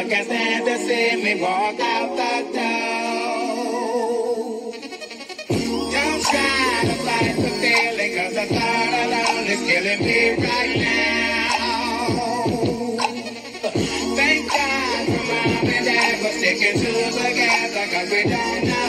but can't stand to see me walk out the door. Don't try to fight the feeling, cause the thought alone is killing me right now. Thank God for mom and dad for sticking together, cause we don't know how.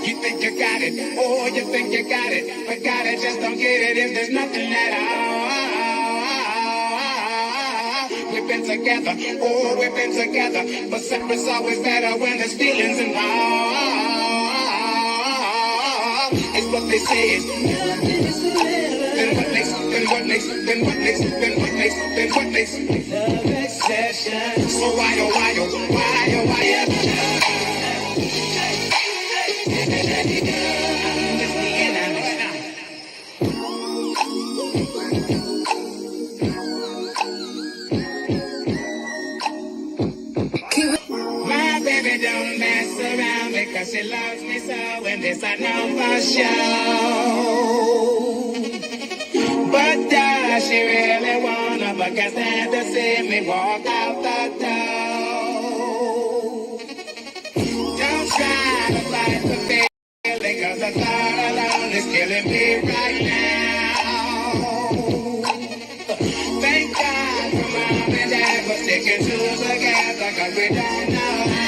You think you got it, oh, you think you got it, but got it, just don't get it if there's nothing at all. We've been together, oh, we've been together, but separate's always better when there's feelings involved. It's what they say is then what makes love exception. So why my baby don't mess around because she loves me so, and this I know for sure. But does she really wanna, but can't stand to see me walk out the door. Don't try to fight the feeling, cause the thought alone is killing me right now. Thank God for mom and dad for sticking together, cause we don't know how.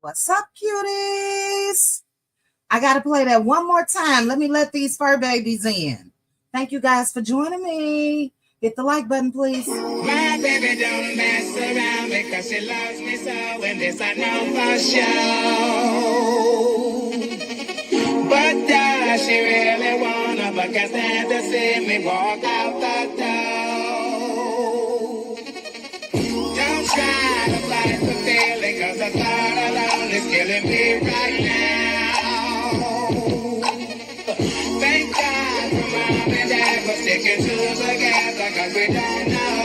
What's up, cuties? I got to play that one more time. Let me let these fur babies in. Thank you guys for joining me. Hit the like button, please. My baby don't mess around because she loves me so, and this I know for sure. But does she really wanna, but can't stand to see me walk out the door. Don't try to fight the feeling, cause the thought alone is killing me right now. Thank God for mom and dad for sticking together, cause we don't know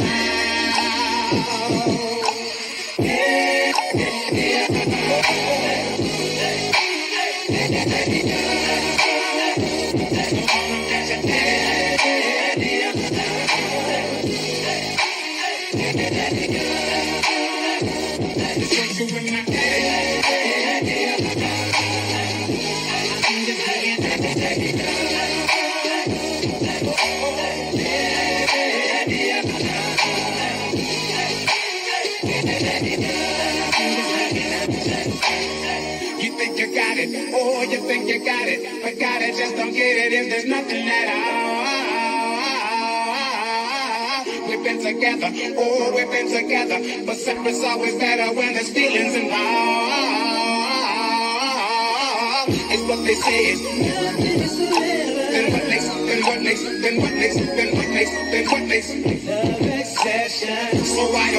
You think you got it, oh, you think you got it, but got it, just don't get it if there's nothing at all. We've been together, oh, we've been together, but separate's always better when there's feelings involved. It's what they say is then what makes love exception. So why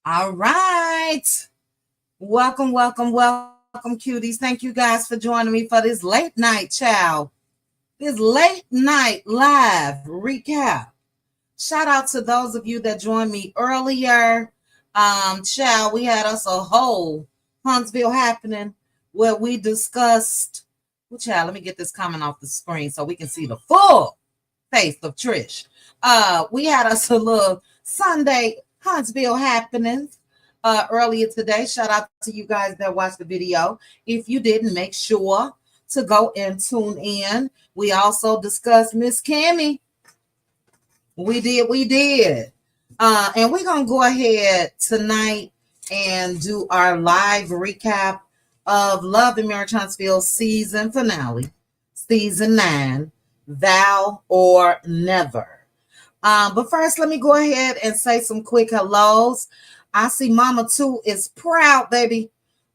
All right. Welcome, cuties. Thank you guys for joining me for this late night, child. This late night live recap. Shout out to those of you that joined me earlier. Child, we had us a whole Huntsville happening where we discussed, well, child, let me get this comment off the screen so we can see the full face of Trish. We had us a little Sunday Huntsville happenings. earlier today. Shout out to you guys that watched the video. If you didn't, make sure to go and tune in. We also discussed Miss Cammy. We did. And we're gonna go ahead tonight and do our live recap of Love and Marriage Huntsville season finale, season 9, Thou or Never. But first, let me go ahead and say some quick hellos. I see Mama 2 is proud, baby,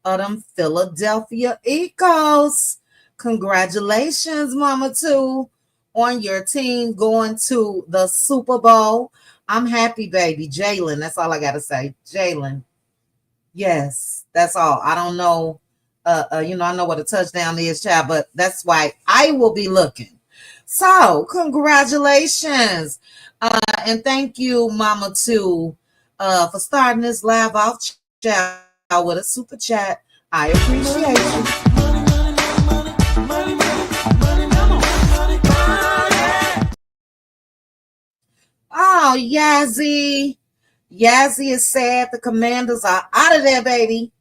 of them Philadelphia Eagles. Congratulations, Mama 2, on your team going to the Super Bowl. I'm happy, baby. Jalen, that's all I got to say. Jalen. Yes, that's all. I don't know. I know what a touchdown is, child, but that's why I will be looking. So, congratulations. And thank you, Mama 2, for starting this live off child with a super chat. I appreciate you. Oh, Yazzie. Yazzie is sad the Commanders are out of there, baby.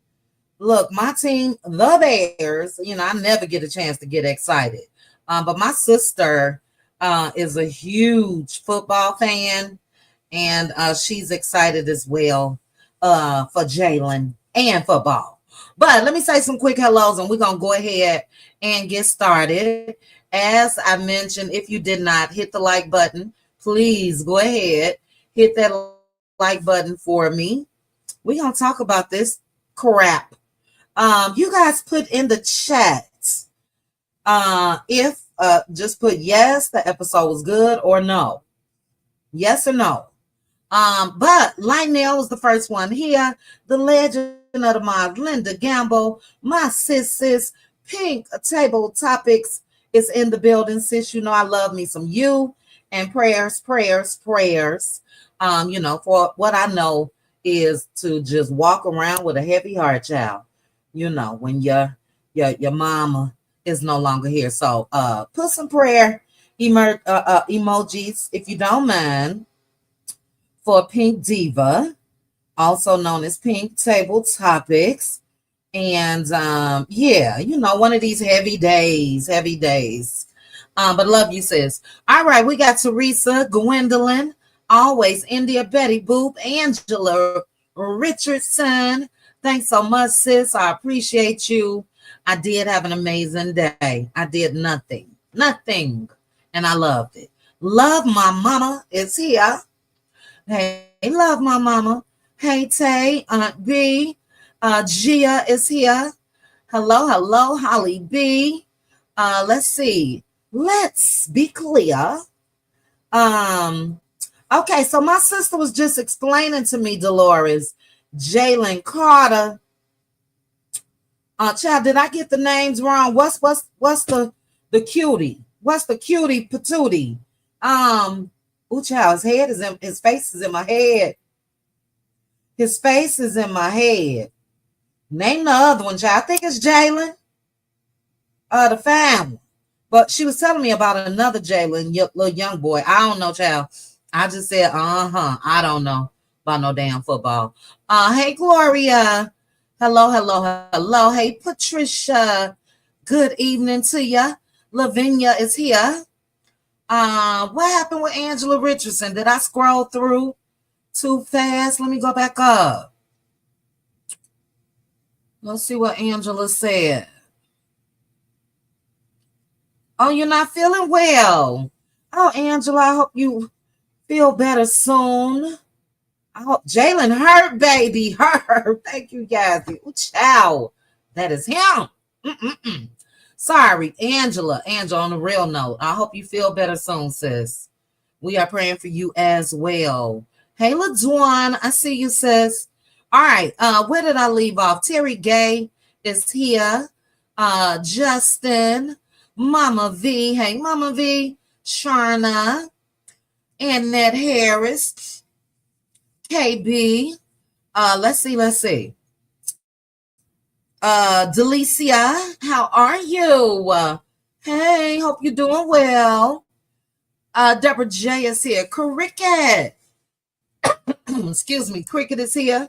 Look, my team, the Bears, I never get a chance to get excited. But my sister is a huge football fan, and she's excited as well for Jalen and football. But let me say some quick hellos, and we're going to go ahead and get started. As I mentioned, if you did not hit the like button, please go ahead, hit that like button for me. We're going to talk about this crap. You guys put in the chat if just put yes, the episode was good, or no. Yes or no. But Lionel was the first one here. The legend of the mod, Linda Gamble, my sis, Pink Table Topics is in the building. Sis, I love me some you, and prayers. For what I know is to just walk around with a heavy heart, child. When your mama is no longer here. So put some prayer emojis, if you don't mind, for Pink Diva, also known as Pink Table Topics. And one of these heavy days. But love you, sis. All right, we got Teresa, Gwendolyn, always India, Betty Boop, Angela Richardson. Thanks so much, sis. I appreciate you. I did have an amazing day. I did nothing, and I loved it. Love My Mama is here. Hey, Love My Mama. Hey, Tay, Aunt B. Gia is here. Hello, Holly B. Let's see. Let's be clear. Okay, so my sister was just explaining to me, Dolores, Jalen Carter. Child, did I get the names wrong? What's the cutie? What's the cutie patootie? Child, his face is in my head. His face is in my head. Name the other one, child. I think it's Jalen. The family. But she was telling me about another Jalen, little young boy. I don't know, child. I just said, I don't know about no damn football. Hey, Gloria. Hello. Hey, Patricia. Good evening to you. Lavinia is here. What happened with Angela Richardson? Did I scroll through too fast? Let me go back up. Let's see what Angela said. Oh, you're not feeling well. Oh, Angela, I hope you feel better soon. I hope Jalen hurt, baby. Hurt. Thank you, guys. Ooh, child. That is him. Sorry, Angela. On a real note, I hope you feel better soon, sis. We are praying for you as well. Hey, LaDwan, I see you, sis. All right, where did I leave off? Terry Gay is here. Justin, Mama V. Hey, Mama V. Sharna, Annette Harris, KB. Let's see. Delicia, how are you? Hey, hope you're doing well. Deborah J is here. Cricket. Excuse me, Cricket is here.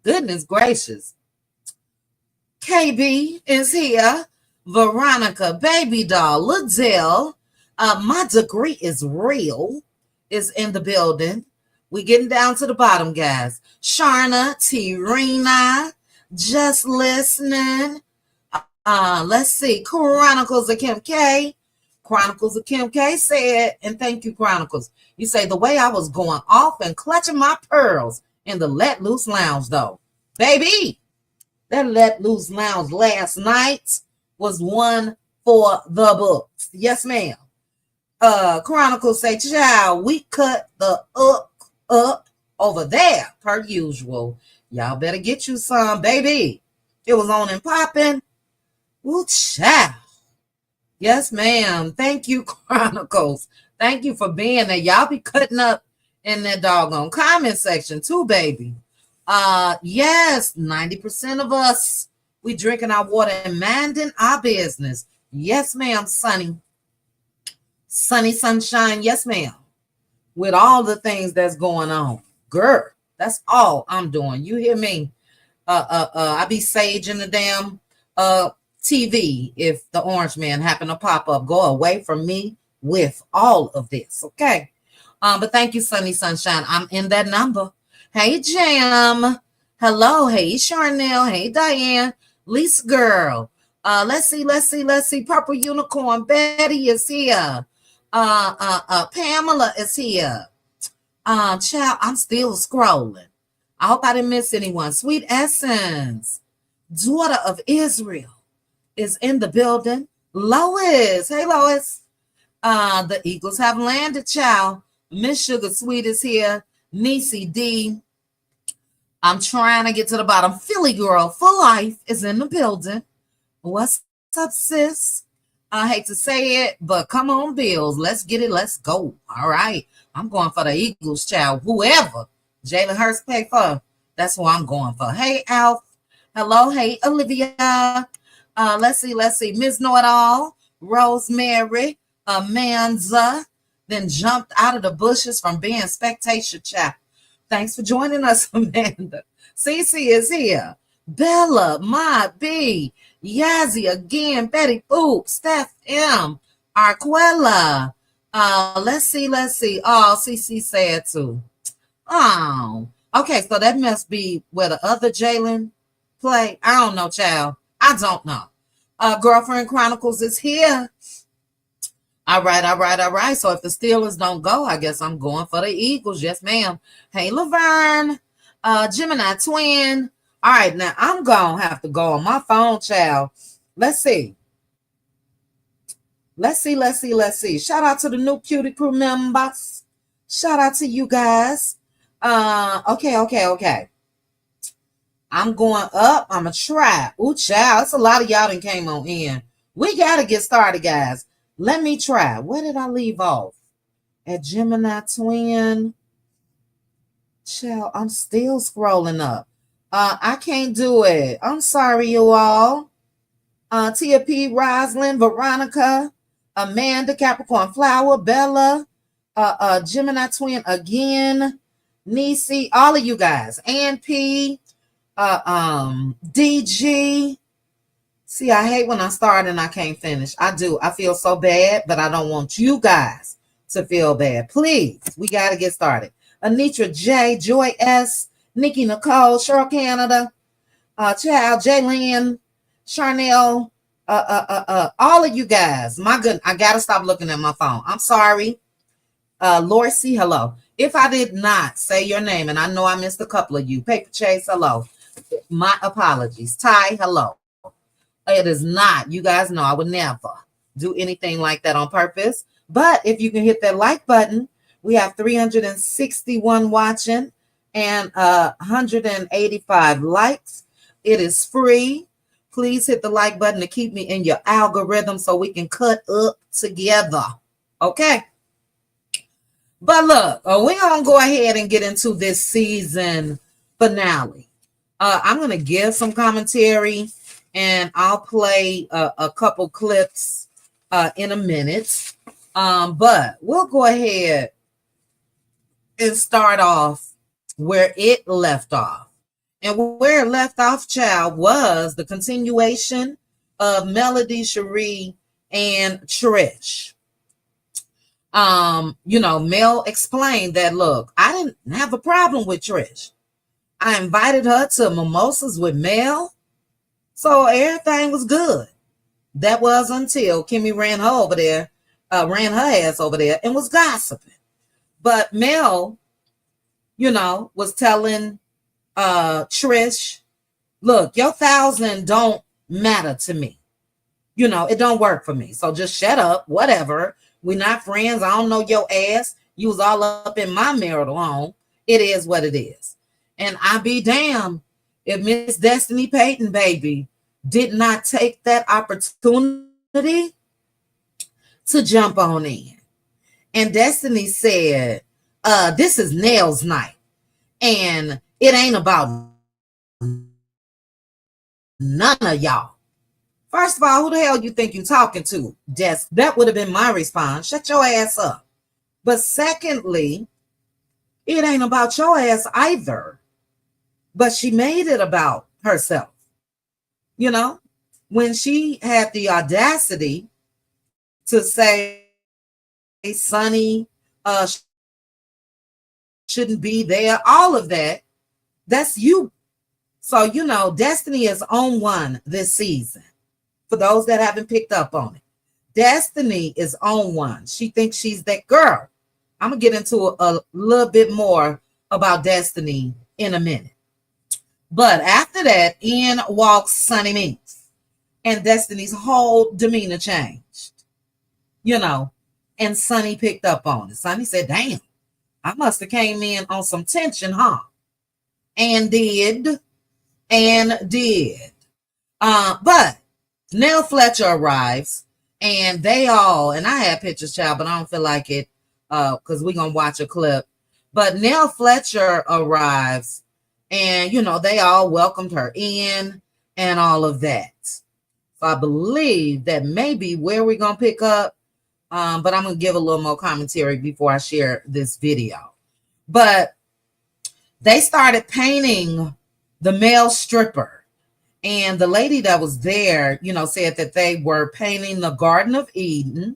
Goodness gracious. KB is here. Veronica, Baby Doll, Liddell, My Degree is Real is in the building. We getting down to the bottom, guys. Sharna, Tirina, Just Listening. Let's see. Chronicles of Kim K. Chronicles of Kim K said, and thank you, Chronicles. You say the way I was going off and clutching my pearls in the Let Loose Lounge, though. Baby, that Let Loose Lounge last night was one for the books. Yes, ma'am. Chronicles say, child, we cut the up over there per usual. Y'all better get you some, baby. It was on and popping. Ooh, child. Yes, ma'am. Thank you, Chronicles. Thank you for being there. Y'all be cutting up in that doggone comment section too, baby. Yes, 90% of us, we drinking our water and minding our business. Yes, ma'am, Sunny. Sunny Sunshine, yes, ma'am. With all the things that's going on. Girl, that's all I'm doing. You hear me? I be saging the damn TV if the orange man happen to pop up. Go away from me with all of this, okay? But thank you, Sunny Sunshine. I'm in that number. Hey, Jam. Hello. Hey, Charnel. Hey, Diane. Lisa Girl. Let's see. Purple Unicorn. Betty is here. Pamela is here. Child, I'm still scrolling. I hope I didn't miss anyone. Sweet Essence. Daughter of Israel is in the building. Lois. Hey, Lois. The Eagles have landed, child. Miss Sugar Sweet is here. Niecy D. I'm trying to get to the bottom. Philly Girl for Life is in the building. What's up, sis? I hate to say it, but come on, Bills. Let's get it. Let's go. All right. I'm going for the Eagles, child. Whoever Jalen Hurts pay for, that's who I'm going for. Hey, Alf. Hello. Hey, Olivia. Let's see. Miss Know-It-All. Rosemary. Amanda. Then jumped out of the bushes from being spectator, child. Thanks for joining us, Amanda. Cece is here. Bella, Ma B, Yazzie again, Betty Boop, Steph M, Arquella. Let's see. Oh, Cece said too. Oh, okay. So that must be where the other Jalen play. I don't know, child. I don't know. Girlfriend Chronicles is here. All right. So if the Steelers don't go, I guess I'm going for the Eagles. Yes, ma'am. Hey, Laverne, Gemini Twin. All right, now I'm going to have to go on my phone, child. Let's see. Shout out to the new Cutie crew members. Shout out to you guys. Okay. I'm going up. I'm going to try. Ooh, child. It's a lot of y'all that came on in. We got to get started, guys. Let me try. Where did I leave off? At Gemini Twin. Child, I'm still scrolling up. I can't do it. I'm sorry, you all. Tia P, Roslyn, Veronica, Amanda, Capricorn Flower, Bella, Gemini Twin again, Nisi, all of you guys, Ann P, DG. See, I hate when I start and I can't finish. I do. I feel so bad, but I don't want you guys to feel bad. Please, we got to get started. Anitra J, Joy S, Nikki Nicole, Cheryl Canada, Child, Jaylyn, Charnel, all of you guys. My goodness, I got to stop looking at my phone. I'm sorry. Lorcy, hello. If I did not say your name, and I know I missed a couple of you, Paper Chase, hello. My apologies. Ty, hello. It is not. You guys know I would never do anything like that on purpose. But if you can hit that like button, we have 361 watching and 185 likes. It is free. Please hit the like button to keep me in your algorithm so we can cut up together. Okay. But look, we're going to go ahead and get into this season finale. I'm going to give some commentary and I'll play a couple clips in a minute. But we'll go ahead and start off where it left off. And where it left off, child, was the continuation of Melody, Cherie, and Trish. Mel explained that, look, I didn't have a problem with Trish. I invited her to mimosas with Mel, so everything was good. That was until Kimmy ran her ass over there and was gossiping. But Mel, was telling Trish, look, your 1,000 don't matter to me. It don't work for me. So just shut up, whatever. We're not friends. I don't know your ass. You was all up in my marital home. It is what it is. And I be damned if Miss Destiny Payton, baby, did not take that opportunity to jump on in. And Destiny said, this is Nell's night. And it ain't about none of y'all. First of all, who the hell you think you talking to? That would have been my response. Shut your ass up. But secondly, it ain't about your ass either. But she made it about herself. When she had the audacity to say Sunni shouldn't be there, all of that, that's you. So, Destiny is on one this season. For those that haven't picked up on it, Destiny is on one. She thinks she's that girl. I'm going to get into a little bit more about Destiny in a minute. But after that, in walks Sunni Minx. And Destiny's whole demeanor changed. And Sunni picked up on it. Sunni said, damn, I must have came in on some tension, huh? And did. But Nell Fletcher arrives, and they all, and I had pictures, child, but I don't feel like it because we're going to watch a clip. But Nell Fletcher arrives, and, they all welcomed her in and all of that. So I believe that maybe where we're going to pick up, but I'm going to give a little more commentary before I share this video. But they started painting the male stripper. And the lady that was there, said that they were painting the Garden of Eden.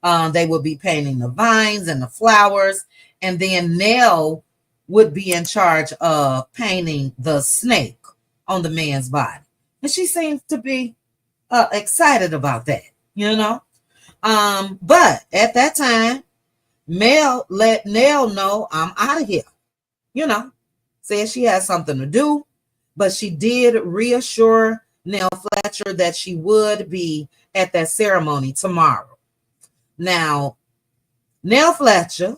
They would be painting the vines and the flowers. And then Nell would be in charge of painting the snake on the man's body. And she seems to be excited about that, But at that time, Mel let Nell know, I'm out of here. Said she had something to do. But she did reassure Nell Fletcher that she would be at that ceremony tomorrow. Now, Nell Fletcher,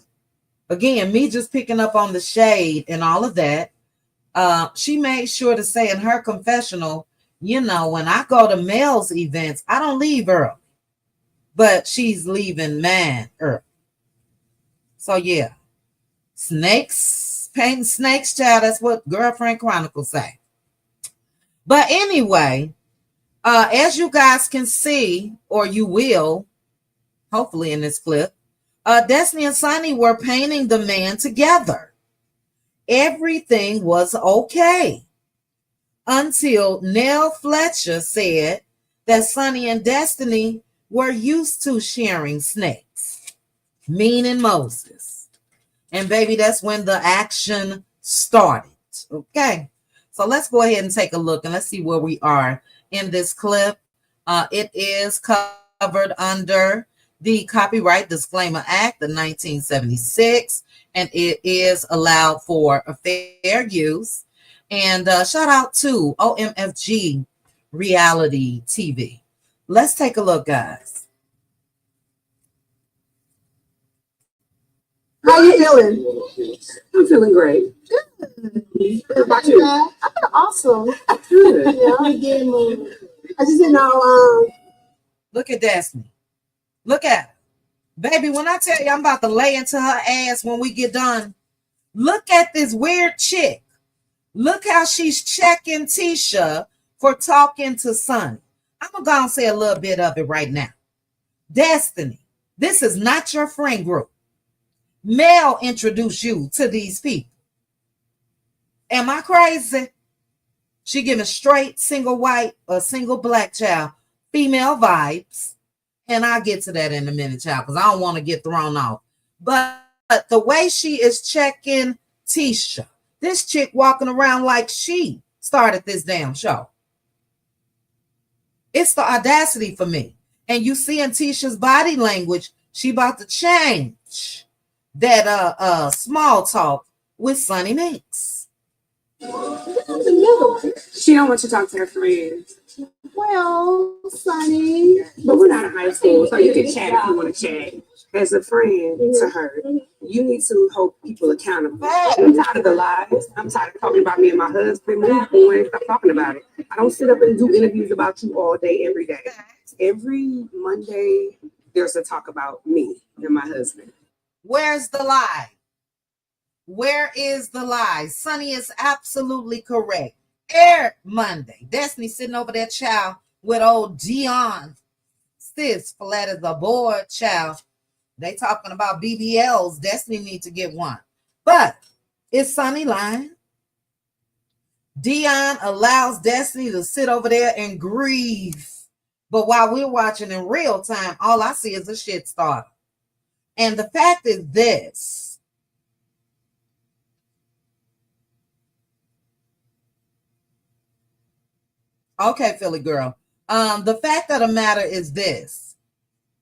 again, me just picking up on the shade and all of that, she made sure to say in her confessional, when I go to Mel's events, I don't leave early. But she's leaving mine early. So, yeah. Snakes, painting snakes, child, that's what Girlfriend Chronicles say. But anyway, as you guys can see, or you will, hopefully in this clip, Destiny and Sunni were painting the man together. Everything was okay until Nell Fletcher said that Sunni and Destiny were used to sharing snakes, meaning Moses. And baby, that's when the action started. Okay. So let's go ahead and take a look and let's see where we are in this clip. It is covered under the Copyright Disclaimer Act of 1976, and it is allowed for a fair use. And shout out to OMFG Reality TV. Let's take a look, guys. How you feeling? I'm feeling great. Good. What about you? I feel awesome. Good. Yeah, I'm getting moved. I just didn't know. Look at Destiny. Look at her. Baby, when I tell you I'm about to lay into her ass when we get done, look at this weird chick. Look how she's checking Trisha for talking to Sunni. I'm going to go and say a little bit of it right now. Destiny, this is not your friend group. Mel introduced you to these people. Am I crazy? She giving straight single white or single black child female vibes. And I'll get to that in a minute, child, because I don't want to get thrown off. But the way she is checking Tisha, this chick walking around like she started this damn show. It's the audacity for me. And you see in Tisha's body language, she about to change that small talk with Sunni Mix. She don't want to talk to her friends. Well, Sunny. But we're not in high school, so you can chat if you want to chat. As a friend to her, you need to hold people accountable. I'm tired of the lies. I'm tired of talking about me and my husband. Move on. Stop talking about it. I don't sit up and do interviews about you all day, every day. Every Monday, there's a talk about me and my husband. Where's the lie? Where is the lie? Sunny is absolutely correct. Air Monday. Destiny sitting over that child with old Dion. Sis, flat as a board, child. They talking about BBLs. Destiny need to get one. But is Sunny lying? Dion allows Destiny to sit over there and grieve. But while we're watching in real time, all I see is a shit starter. And the fact is this. Okay, Philly girl. The fact of the matter is this.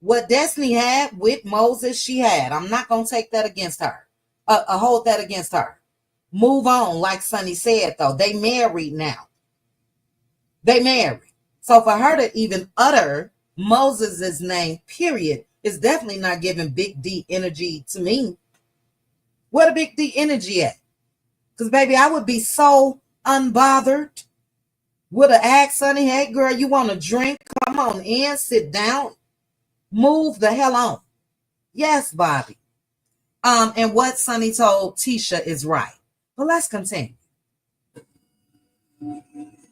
What Destiny had with Moses, she had. I'm not going to take that against her. Hold that against her. Move on, like Sunny said, though. They married now. They married. So for her to even utter Moses' name, period, is definitely not giving Big D energy to me. Where the Big D energy at? Because, baby, I would be so unbothered. Would have asked Sunny, hey, girl, you want a drink? Come on in, sit down. Move the hell on. Yes, Bobby. And what Sunny told Tisha is right. But let's continue.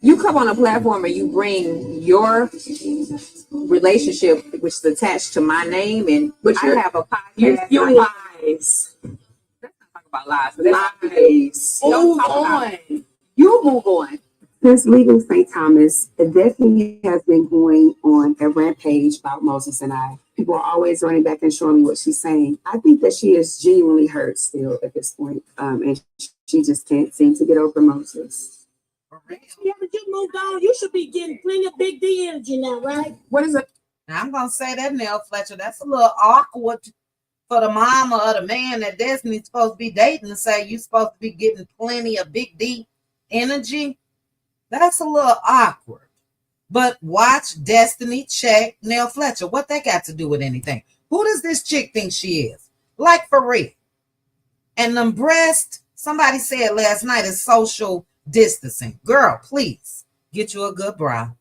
You come on a platform and you bring your relationship, which is attached to my name, and I have a podcast. Your lies. Let's not talk about lies. Lies. Move on. You move on. Since leaving St. Thomas, Destiny has been going on a rampage about Moses and I. People are always running back and showing me what she's saying. I think that she is genuinely hurt still at this point, and she just can't seem to get over Moses. Yeah, but you moved on. You should be getting plenty of Big D energy now, right? What is it? Now, I'm going to say that, Nell Fletcher. That's a little awkward for the mama or the man that Destiny's supposed to be dating to say you're supposed to be getting plenty of Big D energy. That's a little awkward. But watch Destiny check Nell Fletcher. What they got to do with anything? Who does this chick think she is? Like, for real. And them breasts, somebody said last night, is social distancing. Girl, please get you a good bra.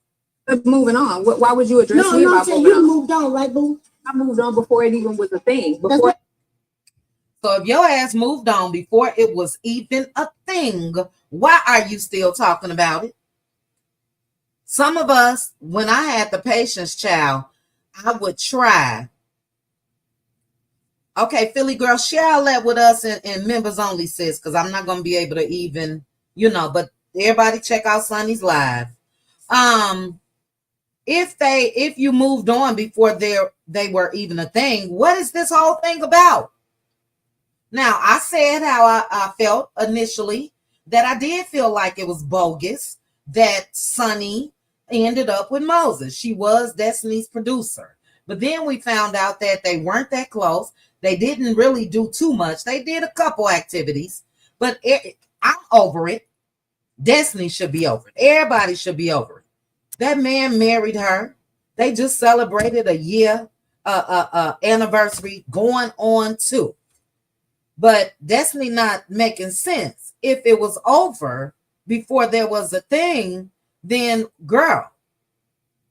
Moving on. Why would you address me about moving you on? moved on, right, boo? I moved on before it even was a thing. So if your ass moved on before it was even a thing, why are you still talking about it? Some of us, when I had the patience, child, I would try. Okay, Philly girl, share that with us in members only, sis, because I'm not going to be able to even, but everybody check out Sunny's live. If you moved on before they were even a thing, what is this whole thing about? Now, I said how I felt initially, that I did feel like it was bogus that Sunny ended up with Moses. She was Destiny's producer. But then we found out that they weren't that close. They didn't really do too much. They did a couple activities, but I'm over it. Destiny should be over it. Everybody should be over it. That man married her. They just celebrated a year anniversary going on too. But Destiny not making sense. If it was over before there was a thing, then girl,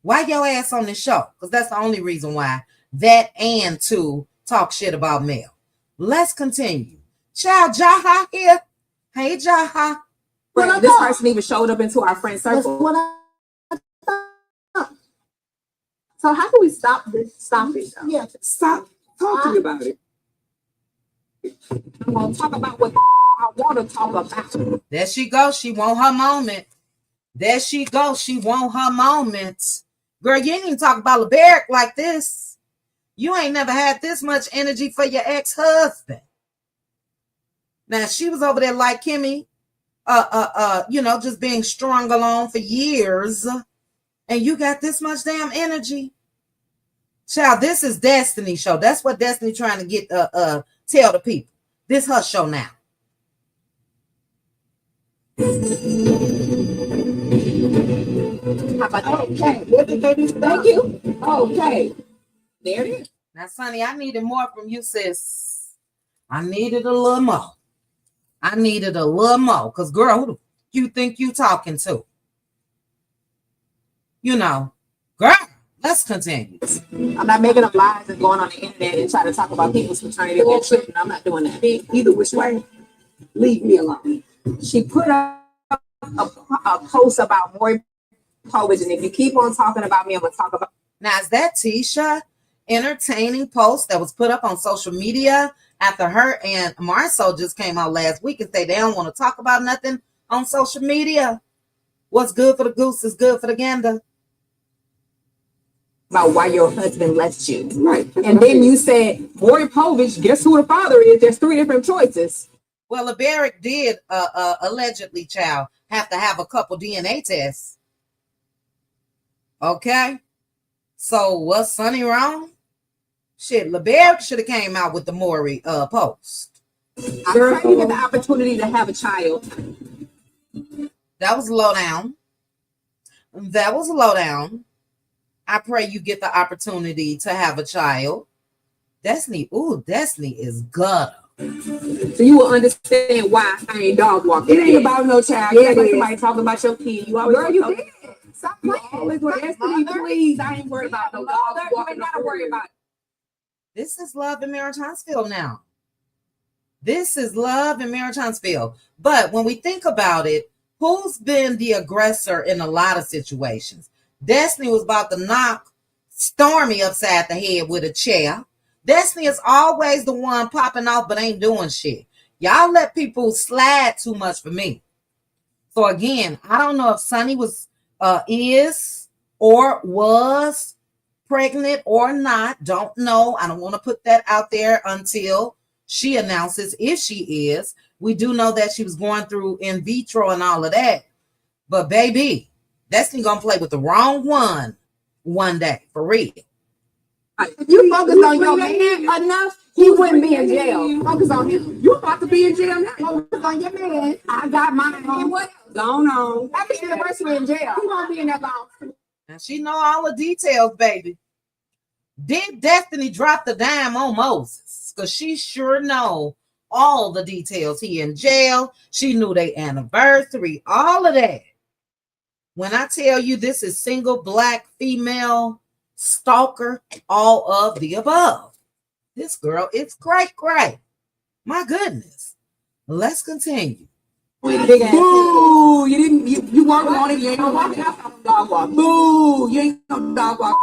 why your ass on this show? Because that's the only reason why. That and to talk shit about Mel. Let's continue. Child, Jaha here. Hey, Jaha. Well, this person even showed up into our friend circle. So how can we stop this? Stop it. Though? Yeah. Stop talking about it. I'm going to talk about what I want to talk about. There she goes. She want her moment. There she goes. She want her moments. Girl, you ain't even talk about LeBaric like this. You ain't never had this much energy for your ex-husband. Now, she was over there like Kimmy, just being strung along for years. And you got this much damn energy. Child, this is Destiny show. That's what Destiny trying to get tell the people. This her show now. How about that? Okay. Thank you. Okay. There it is. Now, Sunny, I needed more from you, sis. I needed a little more. Because, girl, who do you think you talking to? Girl, let's continue. I'm not making up lies and going on the internet and trying to talk about people's fraternity bullshit. I'm not doing that. Either which way, leave me alone. She put up a post about Maury Povich, and if you keep on talking about me, I'm gonna talk about. Now, is that Tisha entertaining post that was put up on social media after her and Marcel just came out last week and say they don't want to talk about nothing on social media? What's good for the goose is good for the gander. About why your husband left you, right? And then you said Maury Povich. Guess who the father is? There's 3 different choices. Well, LeBaric did allegedly, child, have to have a couple DNA tests. Okay, so was Sunni wrong? Shit, LeBaric should have came out with the Maury post. I'm trying to get the opportunity to have a child. That was low down. I pray you get the opportunity to have a child. Destiny is gutter. So you will understand why I ain't dog walking. It ain't about no child. Yeah, like somebody talking about your kid. You always girl, you did. Stop playing. Always want Destiny, please. I ain't worried about no dog walking. You ain't gotta worry about it. This is love in Marriage Huntsville now. This is love in Marriage Huntsville. But when we think about it, who's been the aggressor in a lot of situations? Destiny was about to knock Stormy upside the head with a chair. Destiny is always the one popping off but ain't doing shit. Y'all let people slide too much for me. So again, I don't know if Sunni is or was pregnant or not. Don't know. I don't want to put that out there until she announces if she is. We do know that she was going through in vitro and all of that. But baby, Destiny gonna play with the wrong one day, for real. If you focus on your man enough, he wouldn't be in jail. Focus on him. You about to be in jail now. Focus on your man. I got mine. Going on. Happy anniversary in jail. He won't be in that long. And she know all the details, baby. Did Destiny drop the dime on Moses? Because she sure know all the details. He in jail. She knew their anniversary. All of that. When I tell you this is single black female stalker, all of the above. This girl, it's great. My goodness. Let's continue. Boo! You weren't on it. You ain't gonna dog walk. Boo! You ain't gonna dog walk.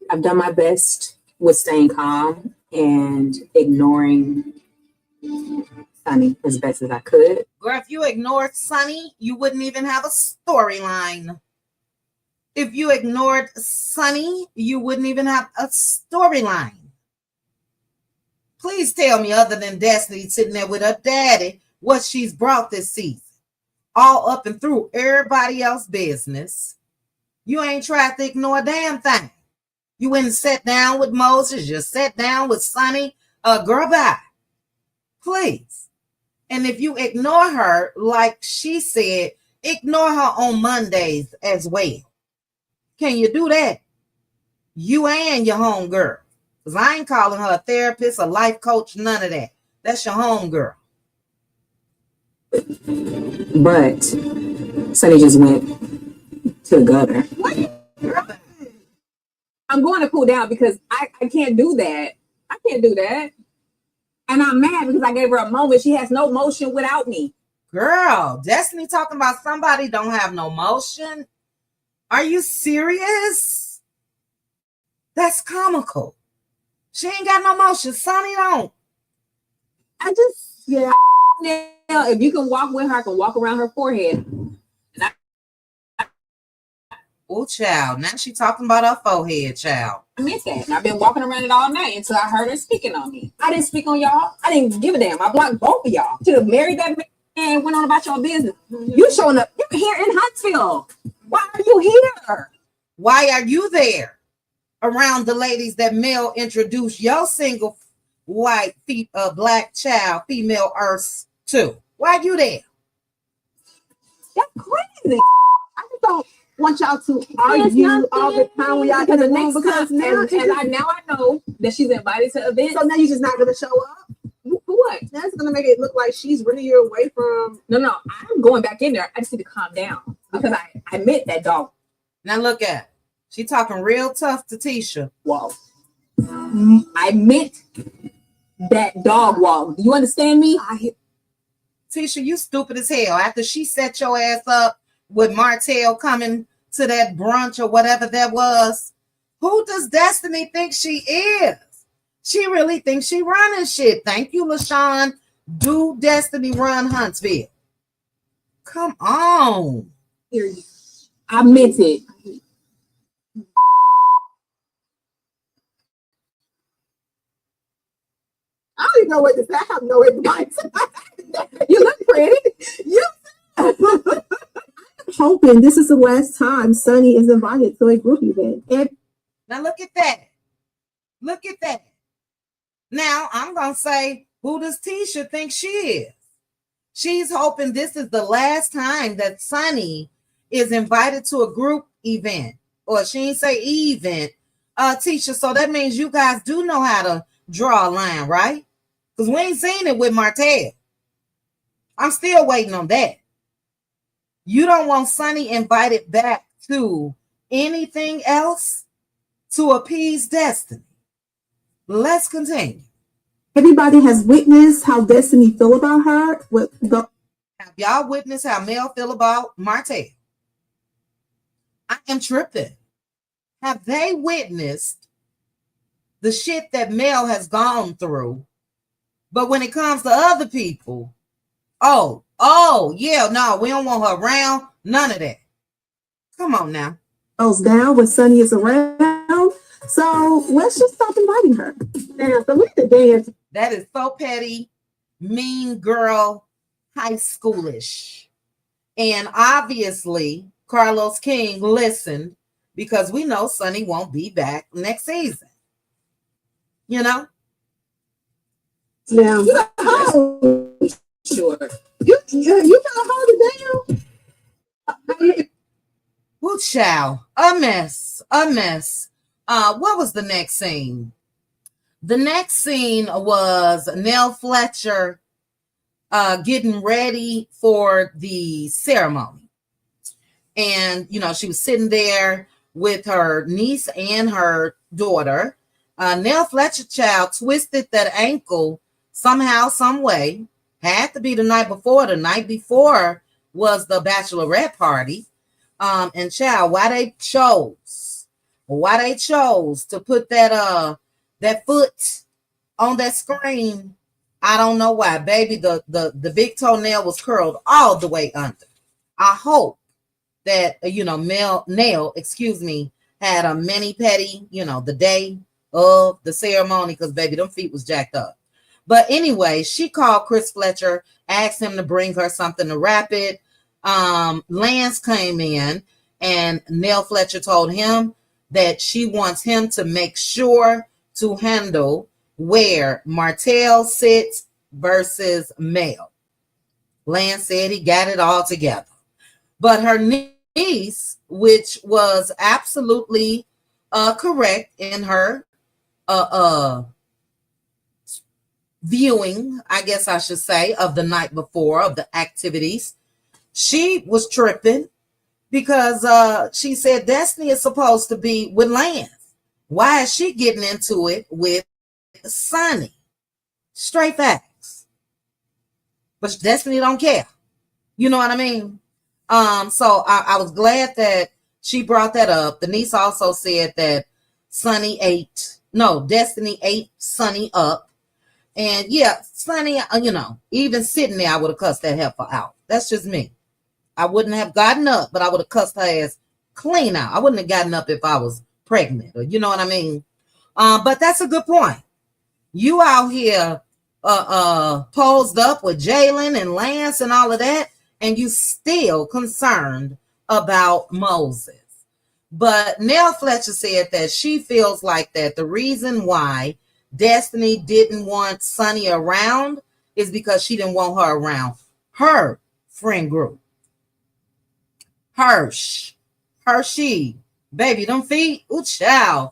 I've done my best with staying calm and ignoring Sunni as best as I could. Girl, if you ignored Sunni, you wouldn't even have a storyline. If you ignored Sunni, you wouldn't even have a storyline. Please tell me, other than Destiny sitting there with her daddy, what she's brought this season. All up and through everybody else's business. You ain't tried to ignore a damn thing. You went and sat down with Moses. You sat down with Sunni. Girl, bye. Please. And if you ignore her, like she said, ignore her on Mondays as well. Can you do that? You and your homegirl. Because I ain't calling her a therapist, a life coach, none of that. That's your homegirl. But Sunni just went to the gutter. What? I'm going to cool down because I can't do that. I can't do that. And I'm mad because I gave her a moment. She has no motion without me. Girl, Destiny talking about somebody don't have no motion. Are you serious? That's comical. She ain't got no motion. Sunni don't. Yeah. Now, if you can walk with her, I can walk around her forehead. And Ooh, child. Now she talking about her forehead, child. I meant that. And I've been walking around it all night until I heard her speaking on me. I didn't speak on y'all. I didn't give a damn. I blocked both of y'all. Should have married that man and went on about your business. You showing up. You're here in Huntsville. Why are you here? Why are you there around the ladies that Mel introduced your single white black child female earth to? Why you there? That's crazy. I just don't want y'all to argue all the time when y'all in the room because now I know that she's invited to events. So now you're just not gonna show up? What? That's gonna make it look like she's running you away from. No, I'm going back in there. I just need to calm down because I meant that dog. Now look at her. She talking real tough to Tisha. Whoa. I meant that dog walk. Do you understand me? Tisha, you stupid as hell. After she set your ass up with Martell coming to that brunch or whatever that was, who does Destiny think she is? She really thinks she running shit. Thank you, LaShawn. Do Destiny run Huntsville? Come on. I meant it. I don't even know what to say. I have no advice. You look pretty. Hoping this is the last time Sunni is invited to a group event. Now look at that. Look at that. Now I'm gonna say, who does Tisha think she is? She's hoping this is the last time that Sunni is invited to a group event, or she ain't say event. Tisha, so that means you guys do know how to draw a line, right? Because we ain't seen it with Martell. I'm still waiting on that. You don't want Sunni invited back to anything else to appease Destiny. Let's continue. Everybody has witnessed how Destiny feel about her. Have y'all witnessed how Mel feel about Martell? I am tripping. Have they witnessed the shit that Mel has gone through? But when it comes to other people, yeah, no, we don't want her around. None of that. Come on now. Goes down when Sunni is around. So let's just stop inviting her. Now, so look at the dance. That is so petty, mean girl, high schoolish. And obviously, Carlos King listened because we know Sunni won't be back next season. You know? Now, Sure. you gotta hold it down. Ooh, child. A mess. What was the next scene? The next scene was Nell Fletcher getting ready for the ceremony. And, you know, she was sitting there with her niece and her daughter. Nell Fletcher, child, twisted that ankle somehow, some way. Had to be the night before. The night before was the bachelorette party. And child, why they chose to put that foot on that screen, I don't know why. Baby, the big toenail was curled all the way under. I hope that Nell had a mani-pedi, the day of the ceremony, because baby, them feet was jacked up. But anyway, she called Chris Fletcher, asked him to bring her something to wrap it. Lance came in, and Nell Fletcher told him that she wants him to make sure to handle where Martell sits versus Mel. Lance said he got it all together. But her niece, which was absolutely correct in her viewing, I guess I should say, of the night before, of the activities, she was tripping because she said Destiny is supposed to be with Lance. Why is she getting into it with Sunni? Straight facts. But Destiny don't care. You know what I mean? So I was glad that she brought that up. The niece also said that Destiny ate Sunni up. And yeah, Sunni, even sitting there, I would have cussed that heifer out. That's just me. I wouldn't have gotten up, but I would have cussed her ass clean out. I wouldn't have gotten up if I was pregnant, or you know what I mean? But that's a good point. You out here posed up with Jalen and Lance and all of that, and you still concerned about Moses. But Nell Fletcher said that she feels like that the reason why Destiny didn't want Sunni around is because she didn't want her around her friend group. Hershey, baby, them feet, ooh, child.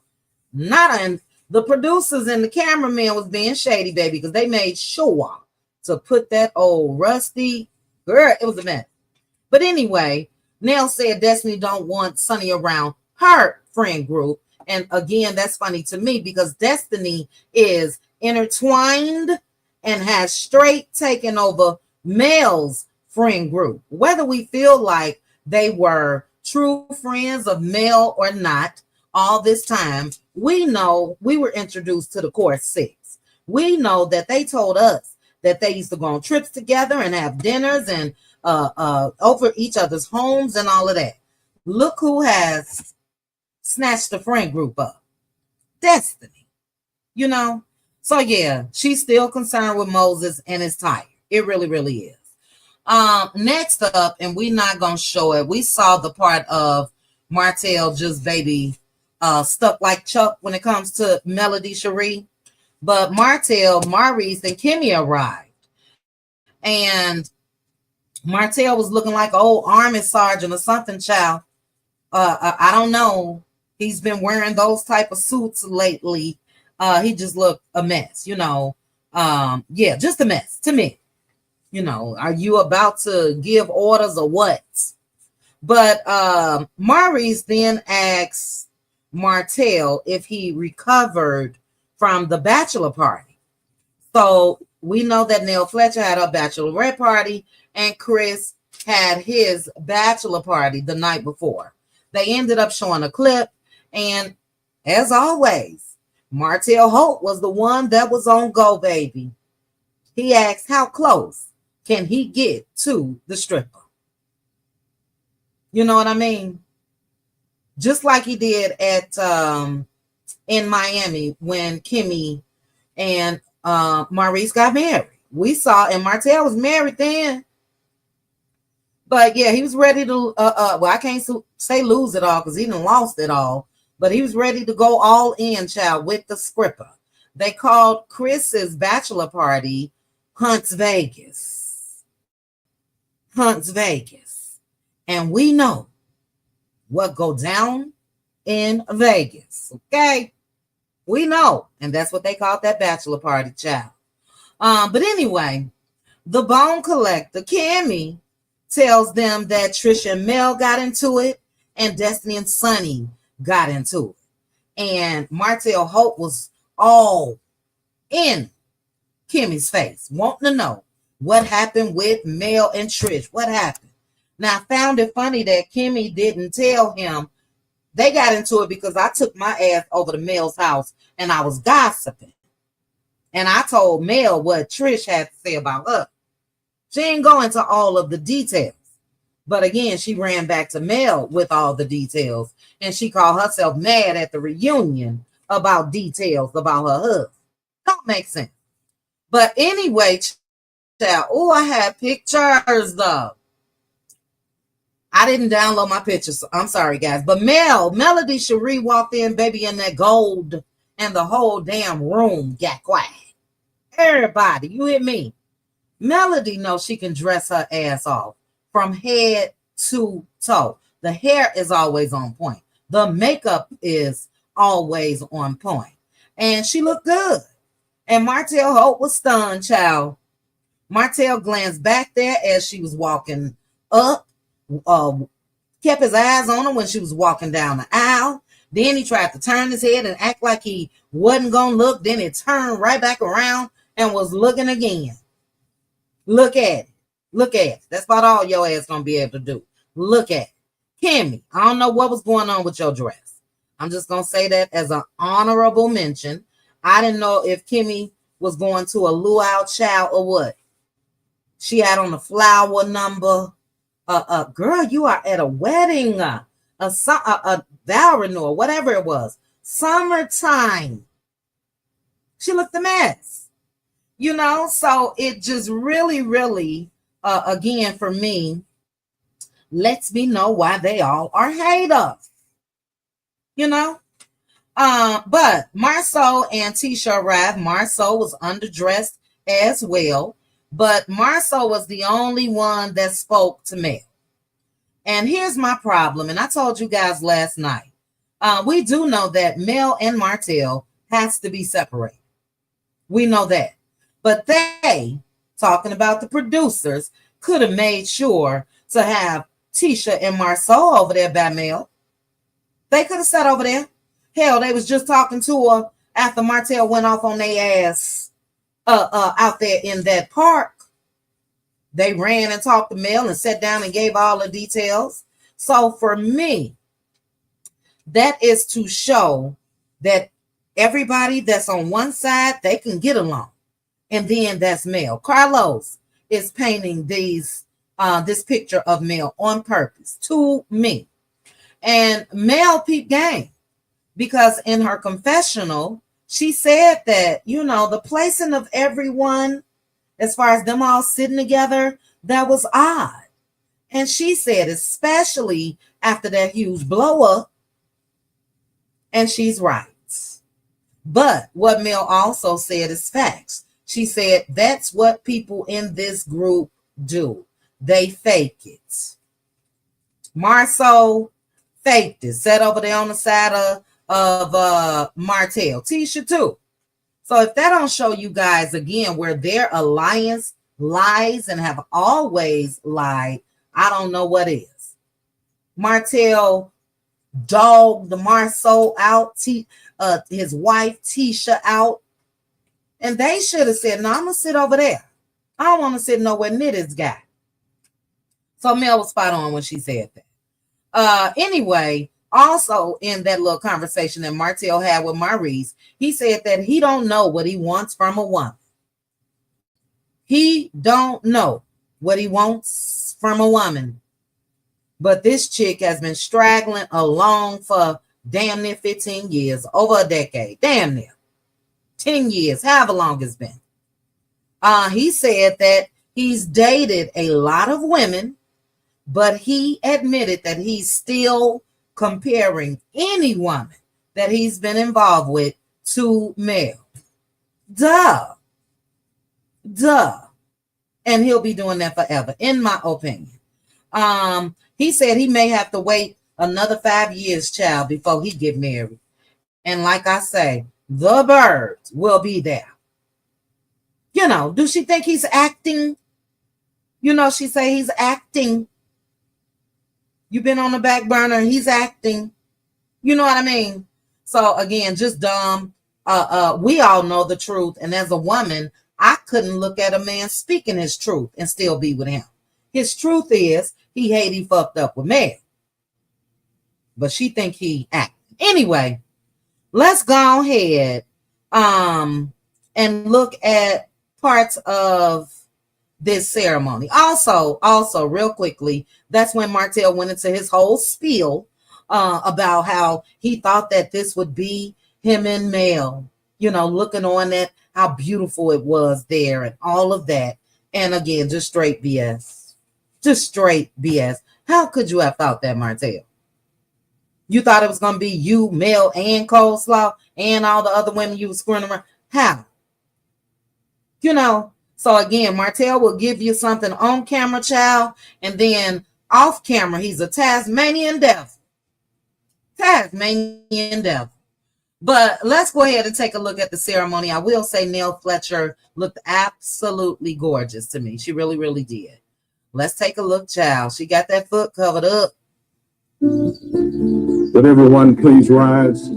The producers and the cameraman was being shady, baby, because they made sure to put that old rusty girl. It was a mess. But anyway, Nell said Destiny don't want Sunni around her friend group. And again, that's funny to me because Destiny is intertwined and has straight taken over Mel's friend group. Whether we feel like they were true friends of Mel or not, all this time, we know we were introduced to the core six. We know that they told us that they used to go on trips together and have dinners and over each other's homes and all of that. Look who has snatched the friend group up. Destiny. You know? So yeah, she's still concerned with Moses and is tired. It really, really is. Next up, and we're not gonna show it. We saw the part of Martell just baby stuck like Chuck when it comes to Melody Cherie. But Martell, Maurice, and Kimmy arrived. And Martell was looking like an old army sergeant or something, child. I don't know. He's been wearing those type of suits lately. He just looked a mess, you know. Yeah, just a mess to me. You know, are you about to give orders or what? But Maurice then asks Martell if he recovered from the bachelor party. So we know that Nell Fletcher had her bachelorette party and Chris had his bachelor party the night before. They ended up showing a clip, and as always, Martell Holt was the one that was on Go Baby. He asked how close can he get to the stripper? You know what I mean? Just like he did at in Miami when Kimmy and Maurice got married. We saw, and Martell was married then. But yeah, he was ready to, well, I can't say lose it all because he done lost it all. But he was ready to go all in, child, with the scripper. They called Chris's bachelor party Hunts Vegas. And we know what go down in Vegas, okay? We know, and that's what they called that bachelor party, child. But anyway, the bone collector, Kimmy, tells them that Trisha and Mel got into it, and Destiny and Sunni got into it. And Martell Holt was all in Kimmy's face, wanting to know what happened with Mel and Trish. What happened? Now, I found it funny that Kimmy didn't tell him. They got into it because I took my ass over to Mel's house and I was gossiping. And I told Mel what Trish had to say about her. She didn't go into all of the details. But again, she ran back to Mel with all the details. And she called herself mad at the reunion about details about her husband. Don't make sense. But anyway, child, oh, I had pictures though. I didn't download my pictures. So I'm sorry, guys. But Melody Cherie walked in, baby, in that gold, and the whole damn room got quiet. Everybody, you hear me? Melody knows she can dress her ass off from head to toe. The hair is always on point. The makeup is always on point. And she looked good. And Martell Holt was stunned, child. Martell glanced back there as she was walking up. Kept his eyes on her when she was walking down the aisle. Then he tried to turn his head and act like he wasn't gonna look. Then he turned right back around and was looking again. Look at it. Look at it. That's about all your ass gonna be able to do. Look at it. Kimmy, I don't know what was going on with your dress. I'm just gonna say that as an honorable mention. I didn't know if Kimmy was going to a luau child or what. She had on the flower number. Girl, you are at a wedding. a vow renewal, whatever it was. Summertime. She looked a mess. So it just really, again, for me, lets me know why they all are haters. But Marceau and Tisha arrived. Marceau was underdressed as well, but Marceau was the only one that spoke to Mel. And here's my problem, and I told you guys last night. We do know that Mel and Martell has to be separated. We know that. But they, talking about the producers, could have made sure to have Tisha and Marceau over there by Mel. They could have sat over there. Hell, they was just talking to her after Martell went off on their ass out there in that park. They ran and talked to Mel and sat down and gave all the details. So for me, that is to show that everybody that's on one side, they can get along. And then that's Mel. Carlos is painting this picture of Mel on purpose to me. And Mel peeped game. Because in her confessional, she said that, the placing of everyone, as far as them all sitting together, that was odd. And she said, especially after that huge blow up, and she's right. But what Mel also said is facts. She said, that's what people in this group do. They fake it. Marceau faked it. Sat over there on the side of Martell. Tisha too. So if that don't show you guys again where their alliance lies and have always lied, I don't know what is. Martell dogged the Marceau out, his wife Tisha out, and they should have said, no, I'm gonna sit over there. I don't want to sit nowhere near this guy. So Mel was spot on when she said that. Anyway, also in that little conversation that Martell had with Maurice, he said that he don't know what he wants from a woman. He don't know what he wants from a woman. But this chick has been straggling along for damn near 15 years, over a decade, damn near 10 years, however long it's been. He said that he's dated a lot of women, but he admitted that he's still comparing any woman that he's been involved with to Mel. Duh. And he'll be doing that forever, in my opinion. He said he may have to wait another 5 years, child, before he get married. And like I say, the birds will be there. Do she think he's acting? She say he's acting. You've been on the back burner. He's acting. You know what I mean? So again, just dumb. We all know the truth. And as a woman, I couldn't look at a man speaking his truth and still be with him. His truth is he fucked up with Mel. But she think he acting. Anyway, let's go ahead and look at parts of this ceremony. Also, real quickly, that's when Martell went into his whole spiel about how he thought that this would be him and Mel, looking on at how beautiful it was there and all of that. And again, just straight BS. Just straight BS. How could you have thought that, Martell? You thought it was going to be you, Mel, and Coleslaw, and all the other women you were screwing around? How? So again, Martell will give you something on camera, child, and then off camera, he's a Tasmanian devil. Tasmanian devil. But let's go ahead and take a look at the ceremony. I will say Nell Fletcher looked absolutely gorgeous to me. She really, really did. Let's take a look, child. She got that foot covered up. Would everyone please rise?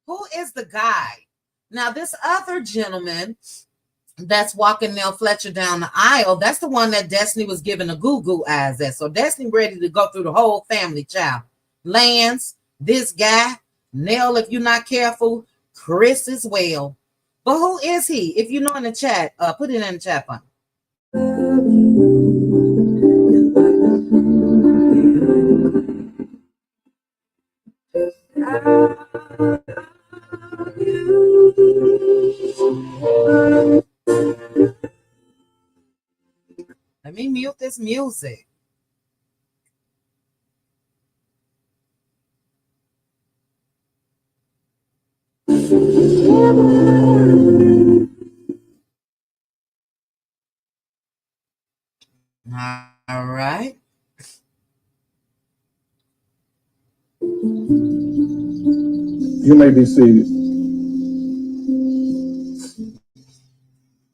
Who is the guy? Now, this other gentleman that's walking Nell Fletcher down the aisle, that's the one that Destiny was giving the goo-goo eyes at. So Destiny ready to go through the whole family, child. Lance, this guy, Nell, if you're not careful, Chris as well. But who is he? If you know in the chat, put it in the chat for me. Let me mute this music. All right. You may be seated.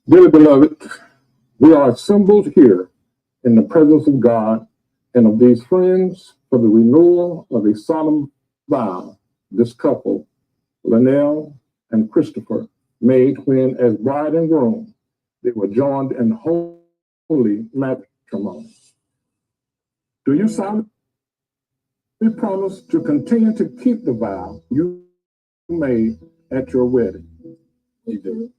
Dearly beloved, we are assembled here in the presence of God and of these friends for the renewal of a solemn vow this couple, Linnell and Christopher, made when, as bride and groom, they were joined in holy matrimony. Do you solemnly promise to continue to keep the vow you made at your wedding? You do.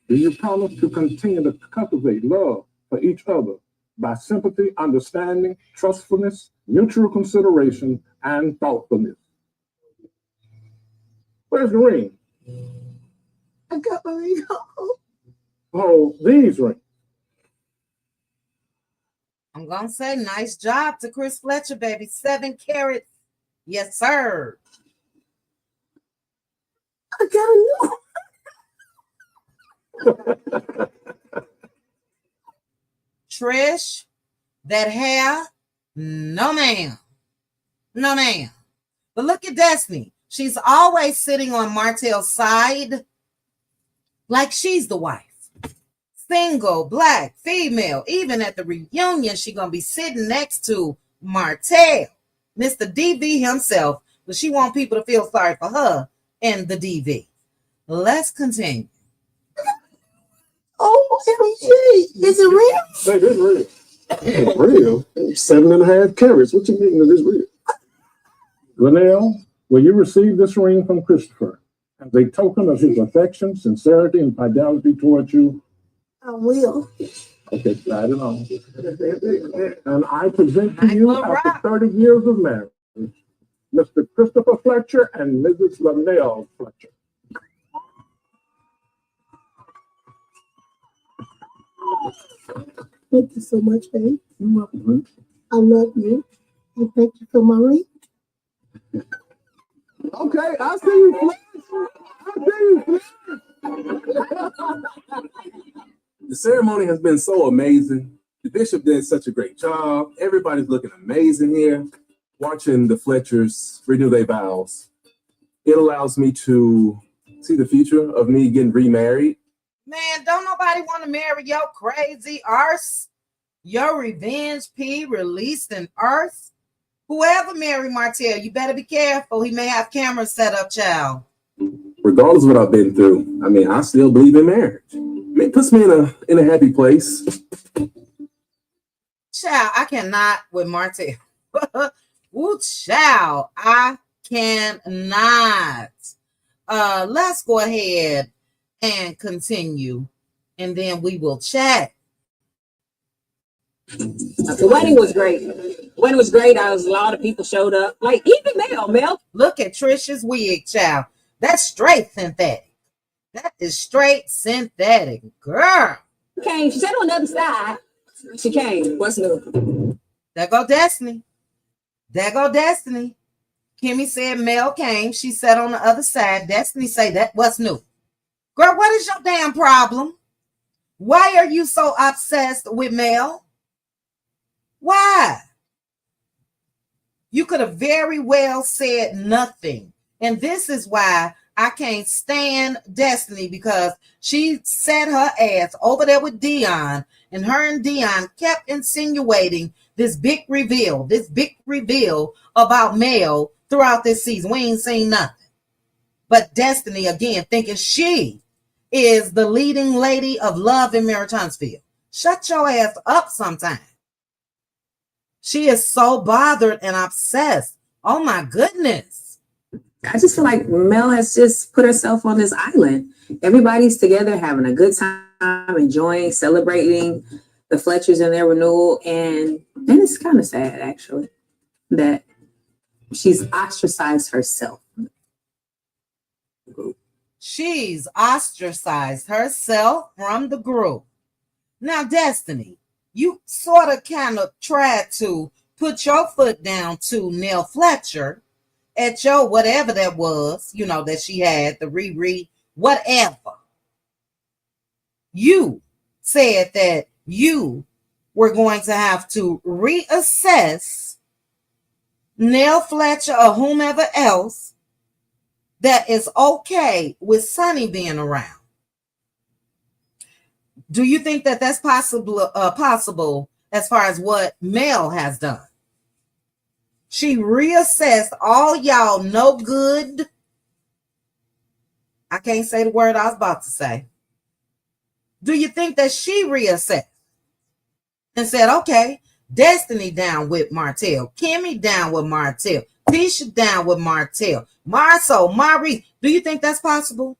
Do you promise to continue to cultivate love for each other by sympathy, understanding, trustfulness, mutual consideration, and thoughtfulness? Where's the ring? I got my ring on. Oh, these rings. I'm going to say nice job to Chris Fletcher, baby. 7 carats. Yes, sir. I got a new. Trish, that hair, no ma'am. No ma'am. But look at Destiny. She's always sitting on Martell's side like she's the wife. Single, black, female. Even at the reunion, she's going to be sitting next to Martell, Mr. DV himself, but she wants people to feel sorry for her and the DV. Let's continue. Oh, MG. Is it real? Hey, this real. It's real. 7.5 carats. What you mean is this real? Linnell, will you receive this ring from Christopher as a token of his affection, sincerity, and fidelity towards you? I will. Okay, slide it on. And I present to you, after 30 years of marriage, Mr. Christopher Fletcher and Mrs. Linnell Fletcher. Thank you so much, babe. You're welcome. I love you. And thank you for my ring. Okay, I see you. The ceremony has been so amazing. The bishop did such a great job. Everybody's looking amazing here. Watching the Fletchers renew their vows, it allows me to see the future of me getting remarried. Man, don't nobody want to marry your crazy arse, your revenge P released in earth. Whoever marry Martell, you better be careful. He may have cameras set up, child. Regardless of what I've been through, I mean, I still believe in marriage. I mean, it puts me in a happy place. Child, I cannot with Martell. Ooh, child, I cannot. Let's go ahead and continue, and then we will chat. The wedding was great. The wedding was great. A lot of people showed up. Like, even Mel. Look at Trisha's wig, child. That's straight synthetic. That is straight synthetic, girl. Came. She sat on the other side. She came. What's new? There go Destiny. There go Destiny. Kimmy said Mel came. She sat on the other side. Destiny say that what's new. Girl, what is your damn problem? Why are you so obsessed with Mel? Why? You could have very well said nothing. And this is why I can't stand Destiny, because she sat her ass over there with Dion, and her and Dion kept insinuating this big reveal about Mel throughout this season. We ain't seen nothing. But Destiny, again, thinking she is the leading lady of love in Marriage Huntsville. Shut your ass up sometime. She is so bothered and obsessed. Oh my goodness. I just feel like Mel has just put herself on this island. Everybody's together having a good time, enjoying, celebrating the Fletchers and their renewal. And it's kind of sad, actually, that she's ostracized herself. She's ostracized herself from the group. Now, Destiny, you sort of kind of tried to put your foot down to Nell Fletcher at your whatever that was, that she had, the Riri, whatever. You said that you were going to have to reassess Nell Fletcher or whomever else that is okay with Sunni being around. Do you think that that's possible as far as what Mel has done? She reassessed all y'all no good. I can't say the word I was about to say. Do you think that she reassessed and said, okay, Destiny down with Martell, Kimmy down with Martell, Trisha down with Martell, Marceau, Marie? Do you think that's possible?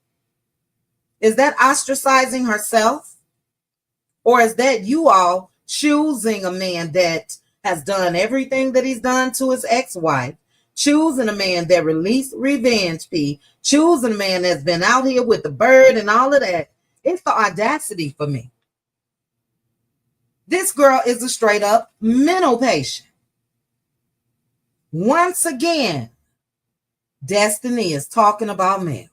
Is that ostracizing herself? Or is that you all choosing a man that has done everything that he's done to his ex-wife, choosing a man that released Revenge P, choosing a man that's been out here with the bird and all of that? It's the audacity for me. This girl is a straight up mental patient. Once again, Destiny is talking about Mel.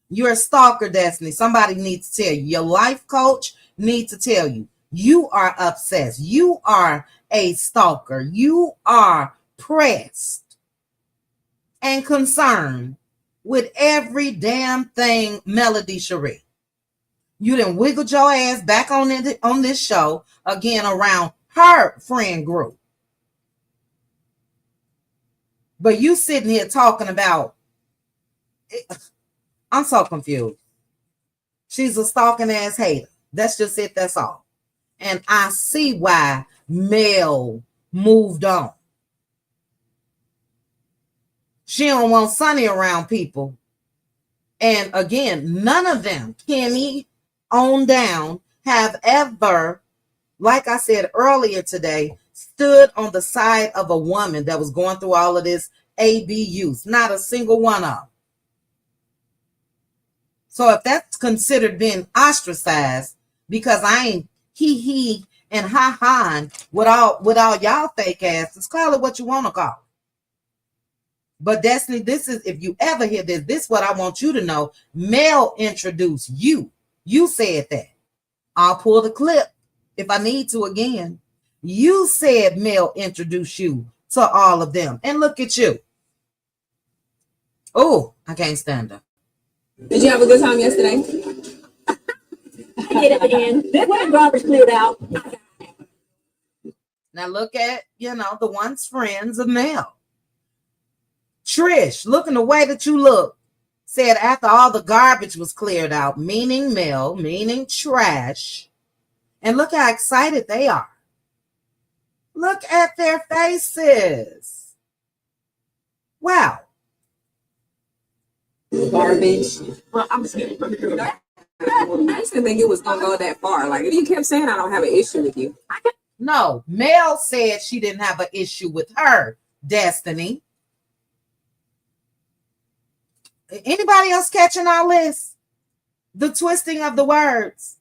You're a stalker, Destiny. Somebody needs to tell you. Your life coach needs to tell you. You are obsessed. You are a stalker. You are pressed and concerned with every damn thing Melody Cherie. You done wiggled your ass back on this show again around her friend group. But you sitting here talking about, I'm so confused. She's a stalking ass hater. That's just it. That's all. And I see why Mel moved on. She don't want Sunni around people. And again, none of them, Kimmy on down, have ever, like I said earlier today, stood on the side of a woman that was going through all of this ABUs. Not a single one of them. So if that's considered being ostracized, because I ain't he and ha with all y'all fake asses, call it what you want to call it. But Destiny, this is, if you ever hear this is what I want you to know. Mel introduced you. You said that. I'll pull the clip if I need to again. You said Mel introduced you to all of them. And look at you. Oh, I can't stand her. Did you have a good time yesterday? I did at the end. This one garbage cleared out. Now look at, the once friends of Mel. Trish, looking the way that you look, said after all the garbage was cleared out, meaning Mel, meaning trash. And look how excited they are. Look at their faces. Wow. Garbage. Well, I'm scared. I just didn't think it was going to go that far. Like, if you kept saying I don't have an issue with you. No, Mel said she didn't have an issue with her, Destiny. Anybody else catching all this? The twisting of the words.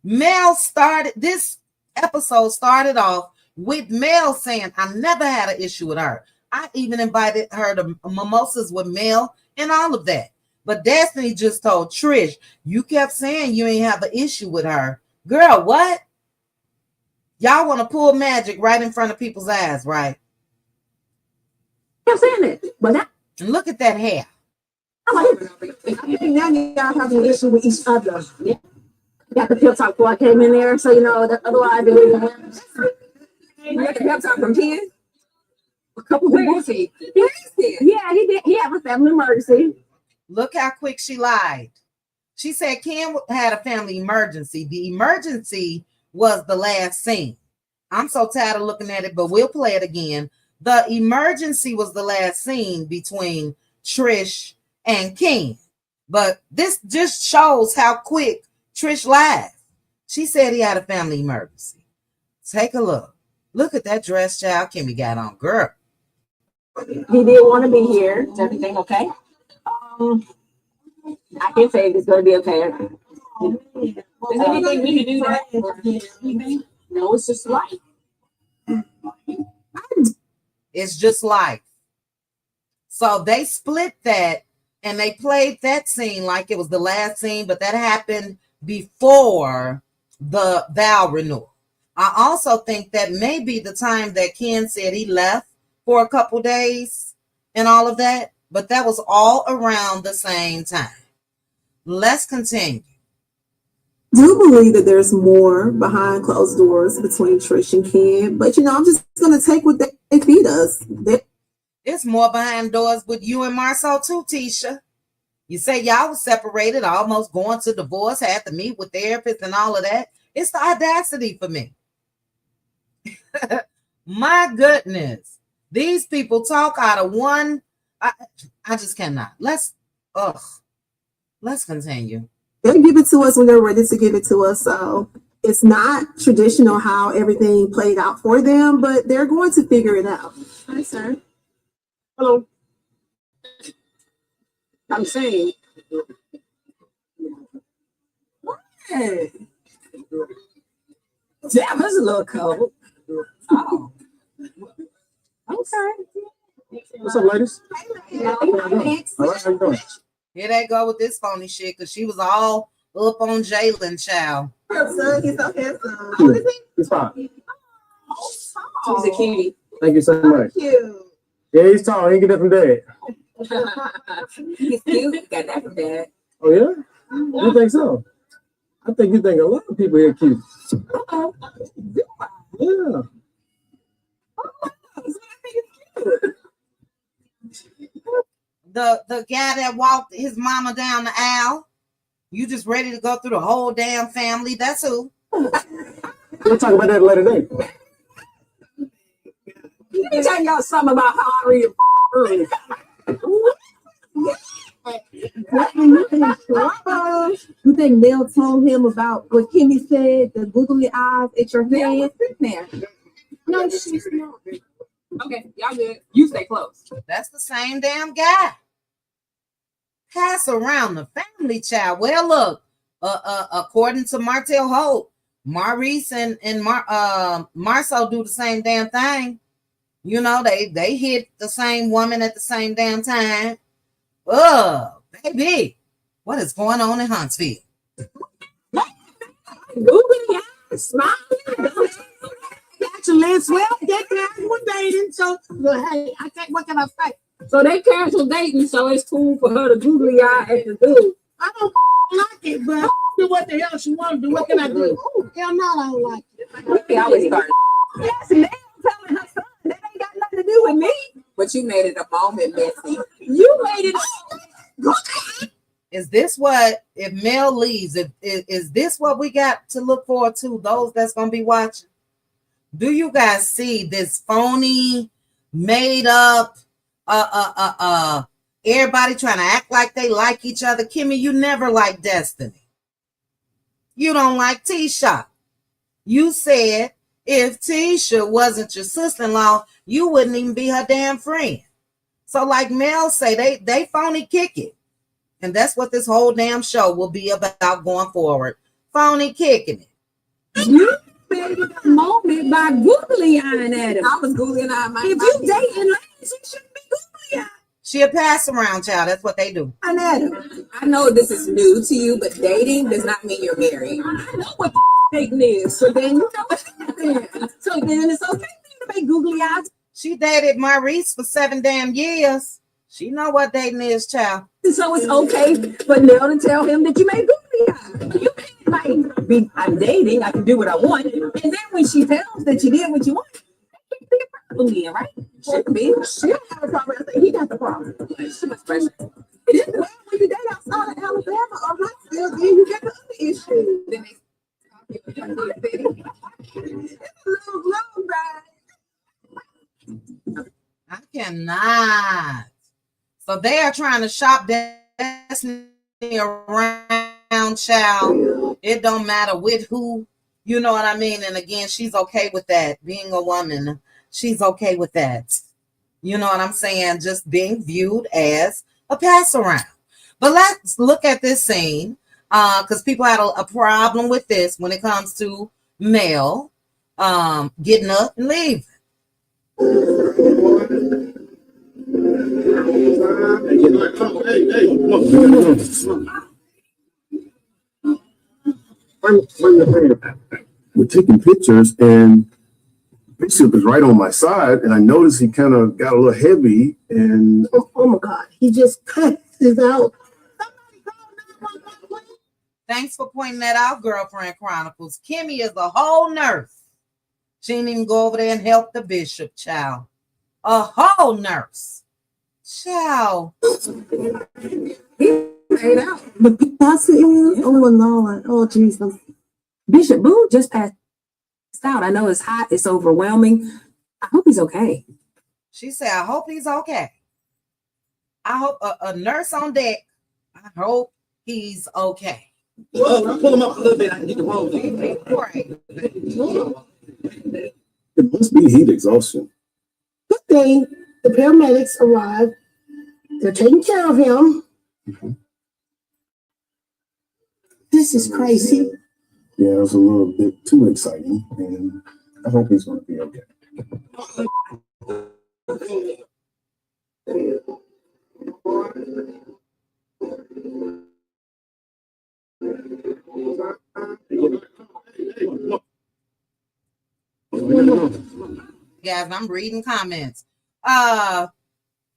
This episode started off with Mel saying, I never had an issue with her. I even invited her to mimosas with Mel and all of that. But Destiny just told Trish, you kept saying you ain't have an issue with her. Girl, what? Y'all want to pull magic right in front of people's eyes, right? I kept saying it. But that, and look at that hair. I think now y'all have an issue with each other. Yeah. Got the pep talk before I came in there, so otherwise they would have. You got the pep talk from Ken? A couple weeks. Yeah, he did. He had a family emergency. Look how quick she lied. She said Ken had a family emergency. The emergency was the last scene. I'm so tired of looking at it, but we'll play it again. The emergency was the last scene between Trish and Ken. But this just shows how quick Trish lied. She said he had a family emergency. Take a look. Look at that dress child Kimmy got on, girl. He did want to be here. Is everything okay? I can say it's going to be okay. Is anything we can do that? No, it's just life. It's just life. So they split that and they played that scene like it was the last scene, but that happened before the vow renewal. I also think that may be the time that Ken said he left for a couple days and all of that, but that was all around the same time. Let's continue. Do believe that there's more behind closed doors between Trish and Ken, but I'm just gonna take what they feed us. It's more behind doors with you and Marcel too, Tisha. You say y'all was separated, almost going to divorce, had to meet with therapists and all of that. It's the audacity for me. My goodness. These people talk out of one. I just cannot. Let's continue. They give it to us when they're ready to give it to us. So it's not traditional how everything played out for them, but they're going to figure it out. Hi, sir. Hello. I'm saying. Hey. Damn, that's a little cold. Oh. Okay. What's up, ladies? Hello. All right, how you doing? Here they go with this phony shit because she was all up on Jalen, child. Son, he's so handsome. He's fine. He's a cutie. Thank you so much. Cute. Yeah, he's tall. He can get that from dad. He's cute. Got that from dad. Oh, yeah? You think so? I think you think a lot of people here cute. Yeah. The guy that walked his mama down the aisle, you just ready to go through the whole damn family. That's who. We'll talk about that at a later date. Let me tell y'all something about how I read early. You think Nell told him about what Kimmy said, the googly eyes at your head? There. No, she's not. Okay, y'all good. You stay close. That's the same damn guy. Pass around the family, child. Well, look, according to Martell Holt, Maurice and Marceau do the same damn thing. They hit the same woman at the same damn time. Oh, baby, what is going on in Huntsville? Googly eyes, smiling. Actually, well, they canceled dating, so hey, what can I say? So they canceled dating, so it's cool for her to googly eye at the dude. I don't like it, but do what the hell she want to do. What can I do? Hell no, I don't like it. They always start. Yes, and they telling her son that ain't got nothing to do with me. But you made it a moment, Missy. You made it. Is this what, if Mel leaves, is this what we got to look forward to, those that's going to be watching? Do you guys see this phony, made up, everybody trying to act like they like each other? Kimmy, you never liked Destiny. You don't like Trisha. You said if Trisha wasn't your sister-in-law, you wouldn't even be her damn friend. So like Mel say, they phony kick it. And that's what this whole damn show will be about going forward. Phony kicking it. You made it a moment by googly eyeing at him. I was googly eyeing my. If you dating ladies, you shouldn't be googly eyeing. She a pass around child. That's what they do. At him. I know this is new to you, but dating does not mean you're married. I know what dating is. So then you know what dating is. So then it's okay for you to make googly eyes. She dated Maurice for 7 damn years. She know what dating is, child. So it's okay for Nell to tell him that you made googly eyes. You can't like I'm dating, I can do what I want. And then when she tells that you did what you want, that can't be a problem again, right? Shouldn't be. She don't have a problem. I think he got the problem. She was pressure. It is well when you date outside of Alabama or Huntsville, then you get the other issue. Then they It's a little glow, right? cannot. So they are trying to shop Destiny around, child. It don't matter with who, you know what I mean? And again, she's okay with that. Being a woman, she's okay with that. You know what I'm saying? Just being viewed as a pass around. But let's look at this scene, because people had a problem with this when it comes to Mel getting up and leaving. We're taking pictures, and Bishop is right on my side, and I noticed he kind of got a little heavy, and Oh my God, he just passes out. Thanks for pointing that out, Girlfriend Chronicles. Kimmy is a whole nurse. She didn't even go over there and help the bishop, child. A whole nurse. Child. Made out. The pastor is? Oh Lord. Oh Jesus. Bishop Boo just passed out. I know it's hot. It's overwhelming. I hope he's okay. She said, I hope he's okay. I hope a nurse on deck. I hope he's okay. Well, pull him up a little bit. I can get the roll. Right. it must be heat exhaustion. Good thing the paramedics arrived. They're taking care of him. Mm-hmm. This is crazy. Yeah, it was a little bit too exciting, and I hope he's going to be okay. Guys, I'm reading comments.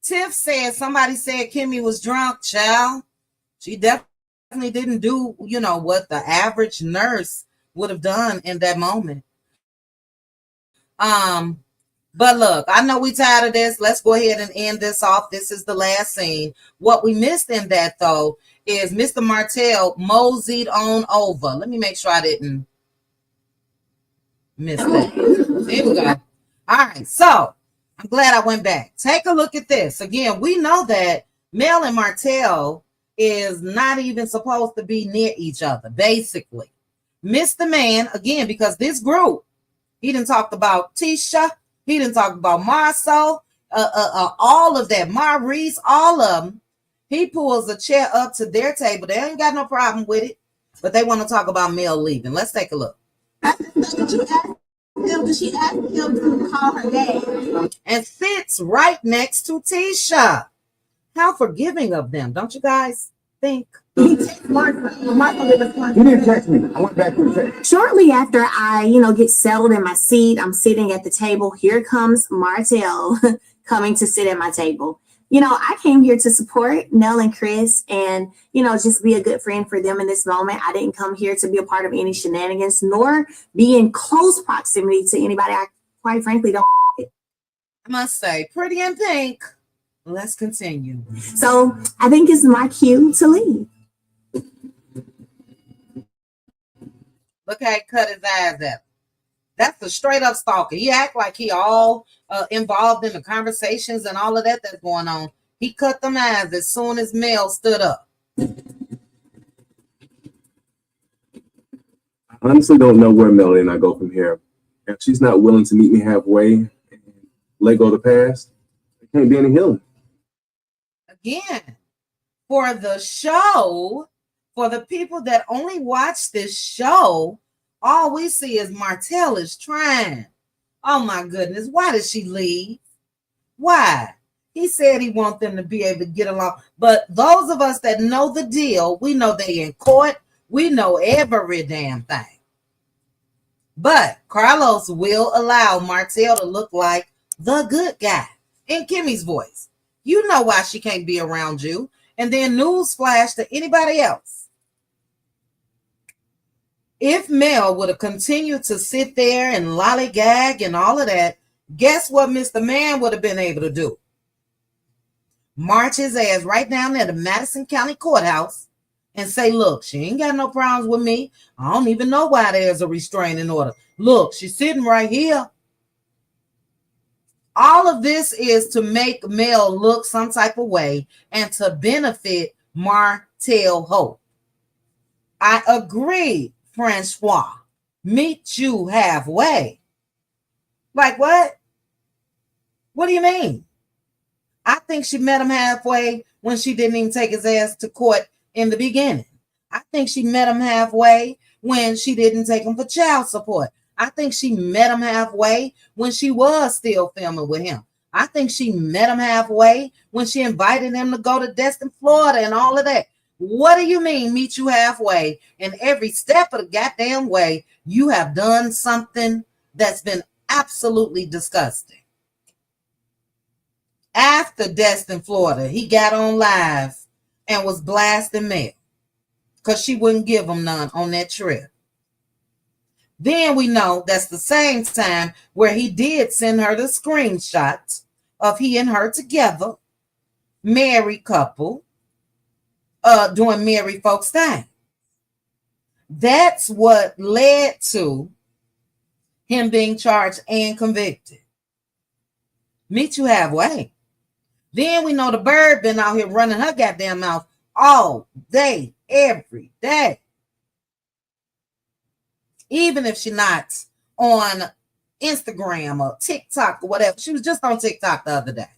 Tiff said somebody said Kimmy was drunk, child. She definitely didn't do, you know, what the average nurse would have done in that moment. But look, I know we tired of this. Let's go ahead and end this off. This is the last scene. What we missed in that, though, is Mr. Martell moseyed on over. Let me make sure I didn't miss that. There we go. All right, so I'm glad I went back. Take a look at this. Again, we know that Mel and Martell is not even supposed to be near each other, basically. Mr. Man, again, because this group, he didn't talk about Trisha, he didn't talk about Marceau, all of that, Maurice, all of them. He pulls a chair up to their table. They ain't got no problem with it, but they want to talk about Mel leaving. Let's take a look. Did she ask him to call her name? And sits right next to Tisha. How forgiving of them, don't you guys think? He texted Martha. Martha didn't respond. He didn't text me. I went back to the text. Shortly after I, get settled in my seat, I'm sitting at the table. Here comes Martell coming to sit at my table. I came here to support Nell and Chris and, just be a good friend for them in this moment. I didn't come here to be a part of any shenanigans, nor be in close proximity to anybody I quite frankly don't. I must say, pretty in pink. Let's continue. So I think it's my cue to leave. Look how he cut his eyes at him. That's a straight up stalker. He act like he all involved in the conversations and all of that that's going on. He cut them eyes as soon as Mel stood up. I honestly don't know where Melanie and I go from here. If she's not willing to meet me halfway and let go of the past, there can't be any healing. Again, for the show, for the people that only watch this show, all we see is Martell is trying. Oh my goodness, why did she leave? Why? He said he wants them to be able to get along. But those of us that know the deal, we know they in court. We know every damn thing. But Carlos will allow Martell to look like the good guy in Kimmy's voice. You know why she can't be around you. And then news flash to anybody else. If Mel would have continued to sit there and lollygag and all of that, guess what Mr. Man would have been able to do? March his ass right down there to Madison County Courthouse and say, look, she ain't got no problems with me. I don't even know why there's a restraining order. Look, she's sitting right here. All of this is to make Mel look some type of way and to benefit Martell Hope. I agree, Francois. Meet you halfway. Like what? What do you mean? I think she met him halfway when she didn't even take his ass to court in the beginning. I think she met him halfway when she didn't take him for child support. I think she met him halfway when she was still filming with him. I think she met him halfway when she invited him to go to Destin, Florida and all of that. What do you mean meet you halfway? And every step of the goddamn way, you have done something that's been absolutely disgusting. After Destin, Florida, he got on live and was blasting Mel because she wouldn't give him none on that trip. Then we know that's the same time where he did send her the screenshots of he and her together, married couple, doing married folks thing. That's what led to him being charged and convicted. Meet you halfway. Then we know the bird been out here running her goddamn mouth all day, every day. Even if she's not on Instagram or TikTok or whatever. She was just on TikTok the other day.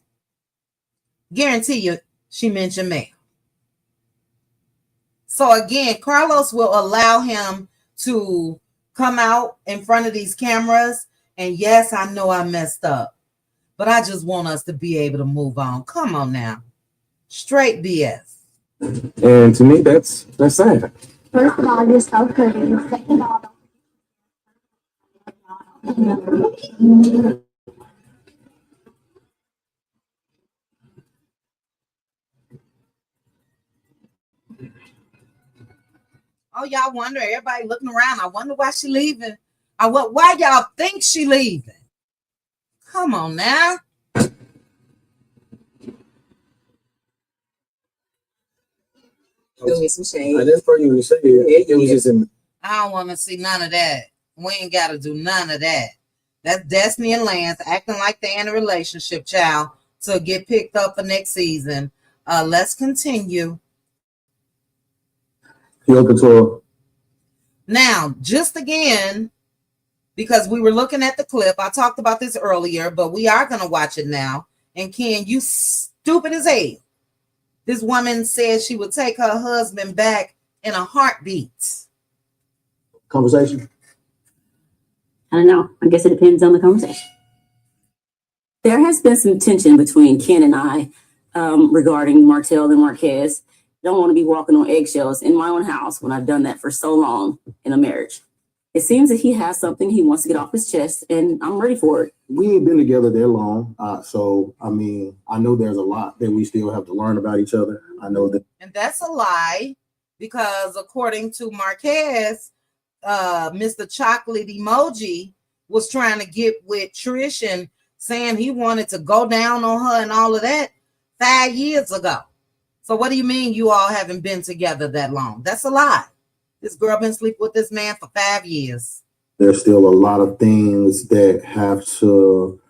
Guarantee you she mentioned Mel. So again, Carlos will allow him to come out in front of these cameras. And yes, I know I messed up, but I just want us to be able to move on. Come on now. Straight BS. And to me, that's sad. First of all, you're so pretty. Second of all, oh, y'all wonder, everybody looking around. I wonder why she leaving. Why y'all think she leaving? Come on now. Do me some shade. I didn't for you to say it. It was just in. I don't want to see none of that. We ain't got to do none of that. That's Destiny and Lance acting like they're in a relationship, child, to get picked up for next season. Let's continue. Now, just again, because we were looking at the clip, I talked about this earlier, but we are going to watch it now. And Ken, you stupid as hell. This woman said she would take her husband back in a heartbeat. Conversation. I don't know. I guess it depends on the conversation. There has been some tension between Ken and I regarding Martell and Marquez. Don't want to be walking on eggshells in my own house when I've done that for so long in a marriage. It seems that he has something he wants to get off his chest, and I'm ready for it. We ain't been together that long. So, I mean, I know there's a lot that we still have to learn about each other. I know that. And that's a lie, because according to Marquez, Mr. Chocolate Emoji was trying to get with Trish and saying he wanted to go down on her and all of that 5 years ago. So what do you mean you all haven't been together that long? That's a lie. This girl been sleeping with this man for 5 years. There's still a lot of things that have to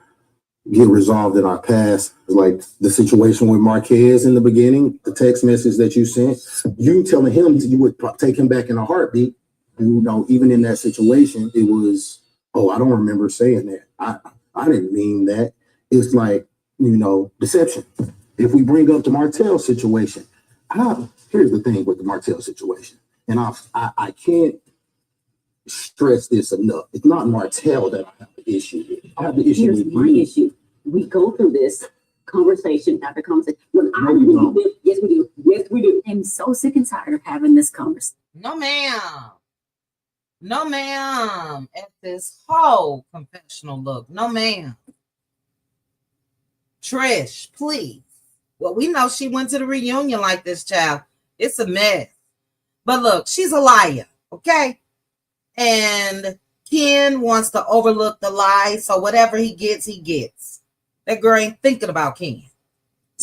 get resolved in our past, like the situation with Marquez in the beginning, the text message that you sent, you telling him you would take him back in a heartbeat. You know, even in that situation, it was, oh, I don't remember saying that. I didn't mean that. It's like, you know, deception. If we bring up the Martell situation, here's the thing with the Martell situation, and I can't stress this enough. It's not Martell that I have the issue with. I have the issue Here's with my you. issue. We go through this conversation after conversation. When I No, you leave don't. it, yes, we do. Yes, we do. I'm so sick and tired of having this conversation. No, ma'am. No, ma'am. At this whole confessional look. No, ma'am. Trish, please. Well, we know she went to the reunion like this, child. It's a mess. But look, she's a liar, okay? And Ken wants to overlook the lie, so whatever he gets, he gets. That girl ain't thinking about Ken.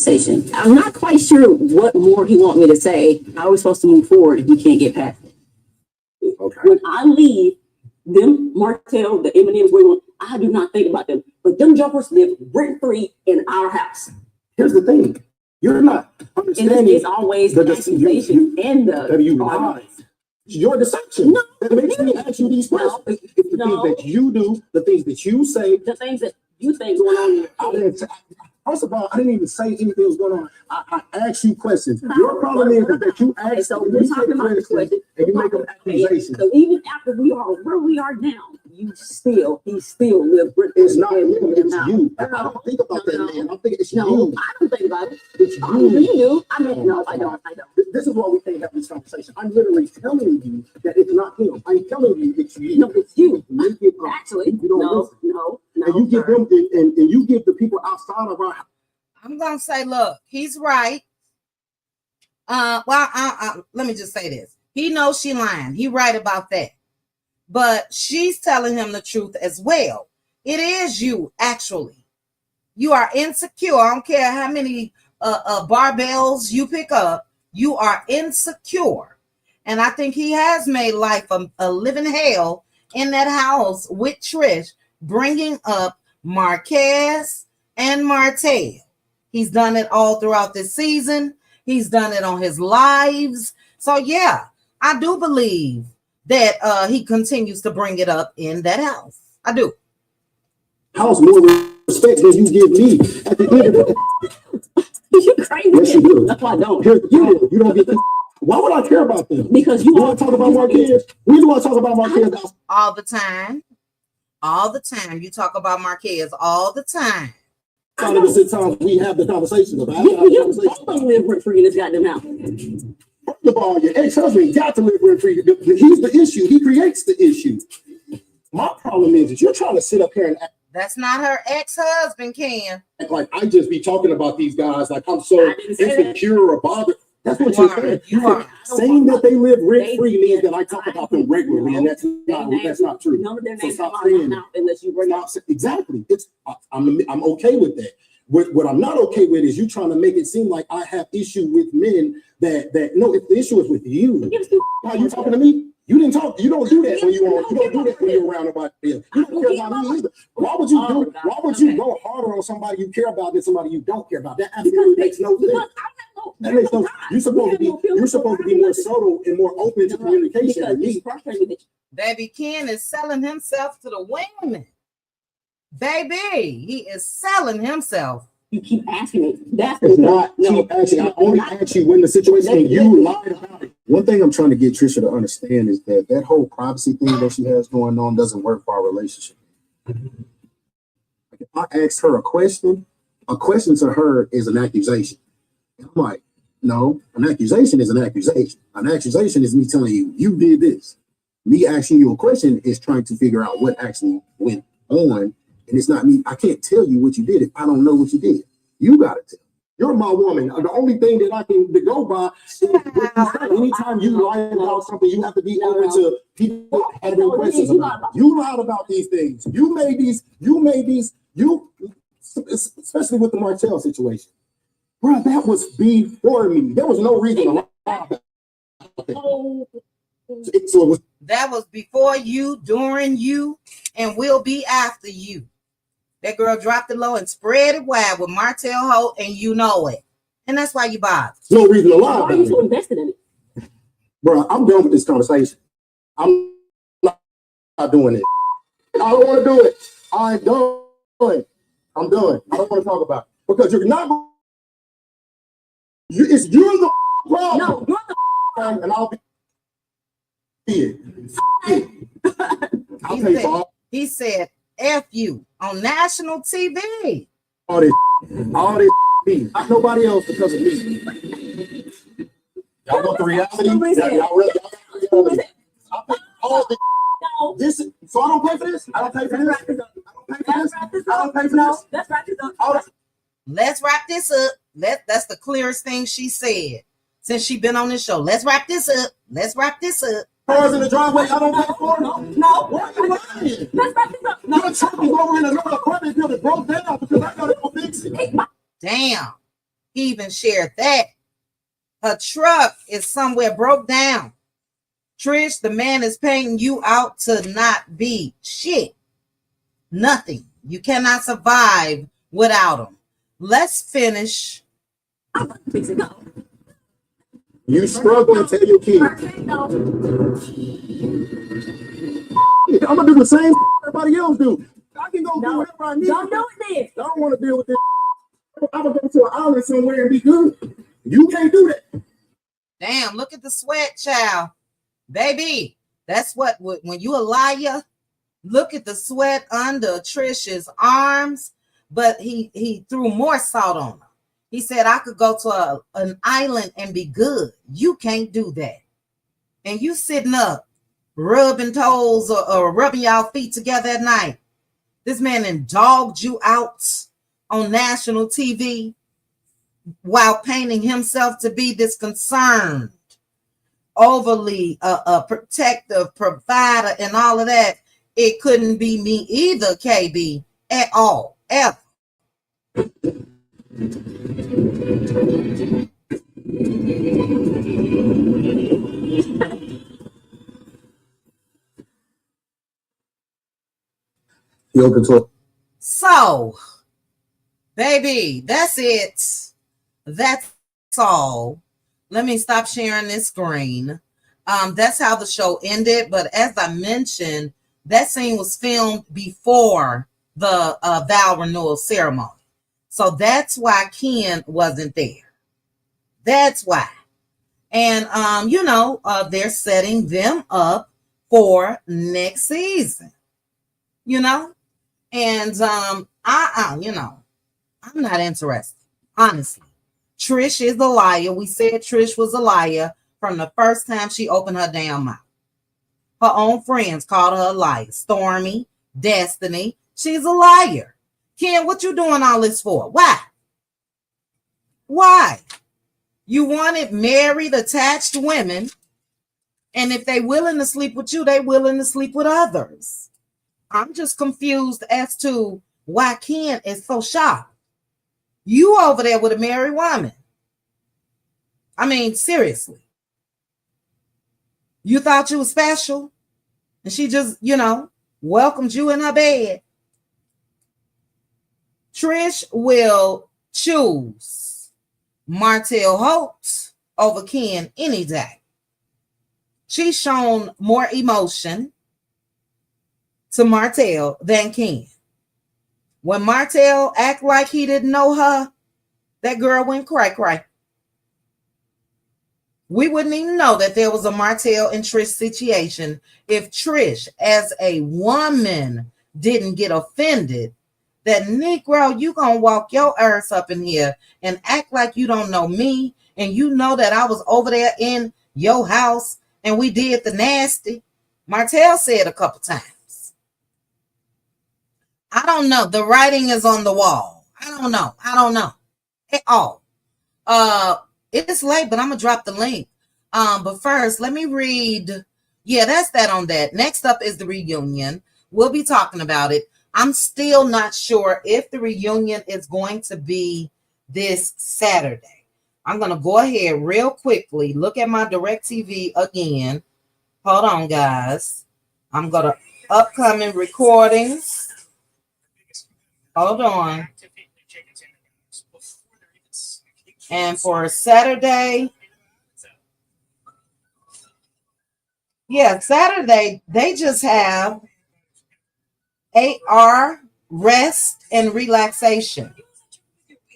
I'm not quite sure what more he want me to say. How are we supposed to move forward if we can't get past it? Okay. When I leave them, Martell, the M&M's, I do not think about them. but them jokers live rent-free in our house. Here's the thing. You're not understanding. And it's always the accusation and the you lie. Your deception. No, that makes me ask you these questions. It's the things that you do, the things that you say, the things that you think going on in your First of all, I didn't even say anything was going on. I asked you questions. Your problem is that you ask, so we're talking about the question, and you make them accusations. So even after we are where we are now, he still lives. It's not him, it's you. I don't think about that, man. I think it's you. I don't think about it. It's you. You do. I mean, no, I don't. This is why we can't have this conversation. I'm literally telling you that it's not him. I'm telling you it's you. No, it's you. Actually, you don't listen. No. And you give them and you give the people outside of our. I'm gonna say, look, he's right. Let me just say this. He knows she lying. He right about that. But she's telling him the truth as well. It is you, actually. You are insecure. I don't care how many barbells you pick up. You are insecure. And I think he has made life a living hell in that house with Trish, bringing up Marquez and Martell. He's done it all throughout this season. He's done it on his lives. So, yeah, I do believe that he continues to bring it up in that house. I do. House more respect than you give me at the end of the day. You crazy. Yes, you do. That's why I don't. You don't get. Why would I care about them? Because you want to talk about Marquez. We do want to talk about Marquez all the time. All the time. You talk about Marquez all the time. Sometimes we have the conversations about you don't live rent free in this goddamn house. First of all, your ex-husband got to live rent free. He's the issue. He creates the issue. My problem is that you're trying to sit up here and act. That's not her ex-husband, Ken. Like I just be talking about these guys like I'm so insecure or bothered. That's what you're saying. You are saying that they live rent free means that I talk about them regularly, and that's not true. So stop saying unless you bring exactly. I'm okay with that. What I'm not okay with is you trying to make it seem like I have issue with men that no, if the issue is with you. Are you talking to me? You didn't talk. You don't do that when you don't do that when you're around about them. You don't care about me either. Why would you go harder on somebody you care about than somebody you don't care about? That absolutely makes no sense. That makes no. You're supposed to be more subtle and more open to communication with me. Baby, Ken is selling himself to the women. Baby, he is selling himself. You keep asking me. It's not keep asking. I only ask you when the situation and you lied about it. One thing I'm trying to get Trisha to understand is that whole privacy thing that she has going on doesn't work for our relationship. If I asked her a question to her is an accusation. And I'm like, no, an accusation is an accusation. An accusation is me telling you, you did this. Me asking you a question is trying to figure out what actually went on. And it's not me. I can't tell you what you did if I don't know what you did. You got to tell. You're my woman. The only thing that I can go by is anytime you lie about something, you have to be open to people having questions about it. You lied about these things. You made these, especially with the Martell situation. Bro, that was before me. There was no reason to lie about it. That was before you, during you, and will be after you. That girl dropped it low and spread it wide with Martell Holt, and you know it. And that's why you bother. No reason to lie about it. Why are you so invested in it? Bro, I'm done with this conversation. I'm not doing it. I don't want to do it. I'm done. I'm done. I don't want to talk about it. Because you're not. You're the problem. No, you're the problem. And I'll be it. He said, F you on national TV. All this me. Not nobody else because of me. Y'all want the reality? Y'all really all this. So I don't pay for this? I don't pay for this? I don't pay for this? Let's wrap this up. Let's wrap this up. That's the clearest thing she said since she been on this show. Let's wrap this up. Let's wrap this up. Cars in the driveway, I don't pay for it. No. Why are you lying? Let's wrap this up. No. Your truck is over in another apartment building broke down because I gotta go fix it. Damn. He even shared that. Her truck is somewhere broke down. Trish, the man is paying you out to not be shit. Nothing. You cannot survive without them. Let's finish. You struggle and tell your kids. I'm gonna do the same everybody else do. I can go do whatever I need. Don't do it then. I don't want to deal with this. I'm gonna go to an island somewhere and be good. You can't do that. Damn, look at the sweat, child. Baby, that's what, when you a liar, look at the sweat under Trisha's arms, but he threw more salt on her. He said, I could go to an island and be good. You can't do that. And you sitting up, rubbing toes or rubbing y'all feet together at night. This man then dogged you out on national TV while painting himself to be this concerned, overly protective provider and all of that. It couldn't be me either, KB, at all, ever. You open to it. So, baby, that's it. That's all. Let me stop sharing this screen. That's how the show ended. But as I mentioned, that scene was filmed before the vow renewal ceremony. So that's why Ken wasn't there. That's why. And, they're setting them up for next season, And, I'm not interested, honestly. Trish is a liar. We said Trish was a liar from the first time she opened her damn mouth. Her own friends called her a liar. Stormy, Destiny, she's a liar. Ken, what you doing all this for? Why? Why? You wanted married, attached women, and if they willing to sleep with you, they willing to sleep with others. I'm just confused as to why Ken is so shocked. You over there with a married woman. I mean, seriously. You thought you were special, and she just, welcomed you in her bed. Trish will choose Martell Holtz over Ken any day. She's shown more emotion to Martell than Ken. When Martell act like he didn't know her, that girl went cray-cray. We wouldn't even know that there was a Martell and Trish situation if Trish, as a woman, didn't get offended that, Negro, you gonna walk your earth up in here and act like you don't know me, and you know that I was over there in your house and we did the nasty. Martell said a couple times. I don't know. The writing is on the wall. I don't know at all. It's late, but I'm gonna drop the link. But first, let me read. Yeah, that's that on that. Next up is the reunion. We'll be talking about it. I'm still not sure if the reunion is going to be this Saturday. I'm gonna go ahead real quickly. Look at my DirecTV again. Hold on, guys. I'm gonna upcoming recordings. Hold on. And for Saturday, Saturday, they just have AR, rest and relaxation.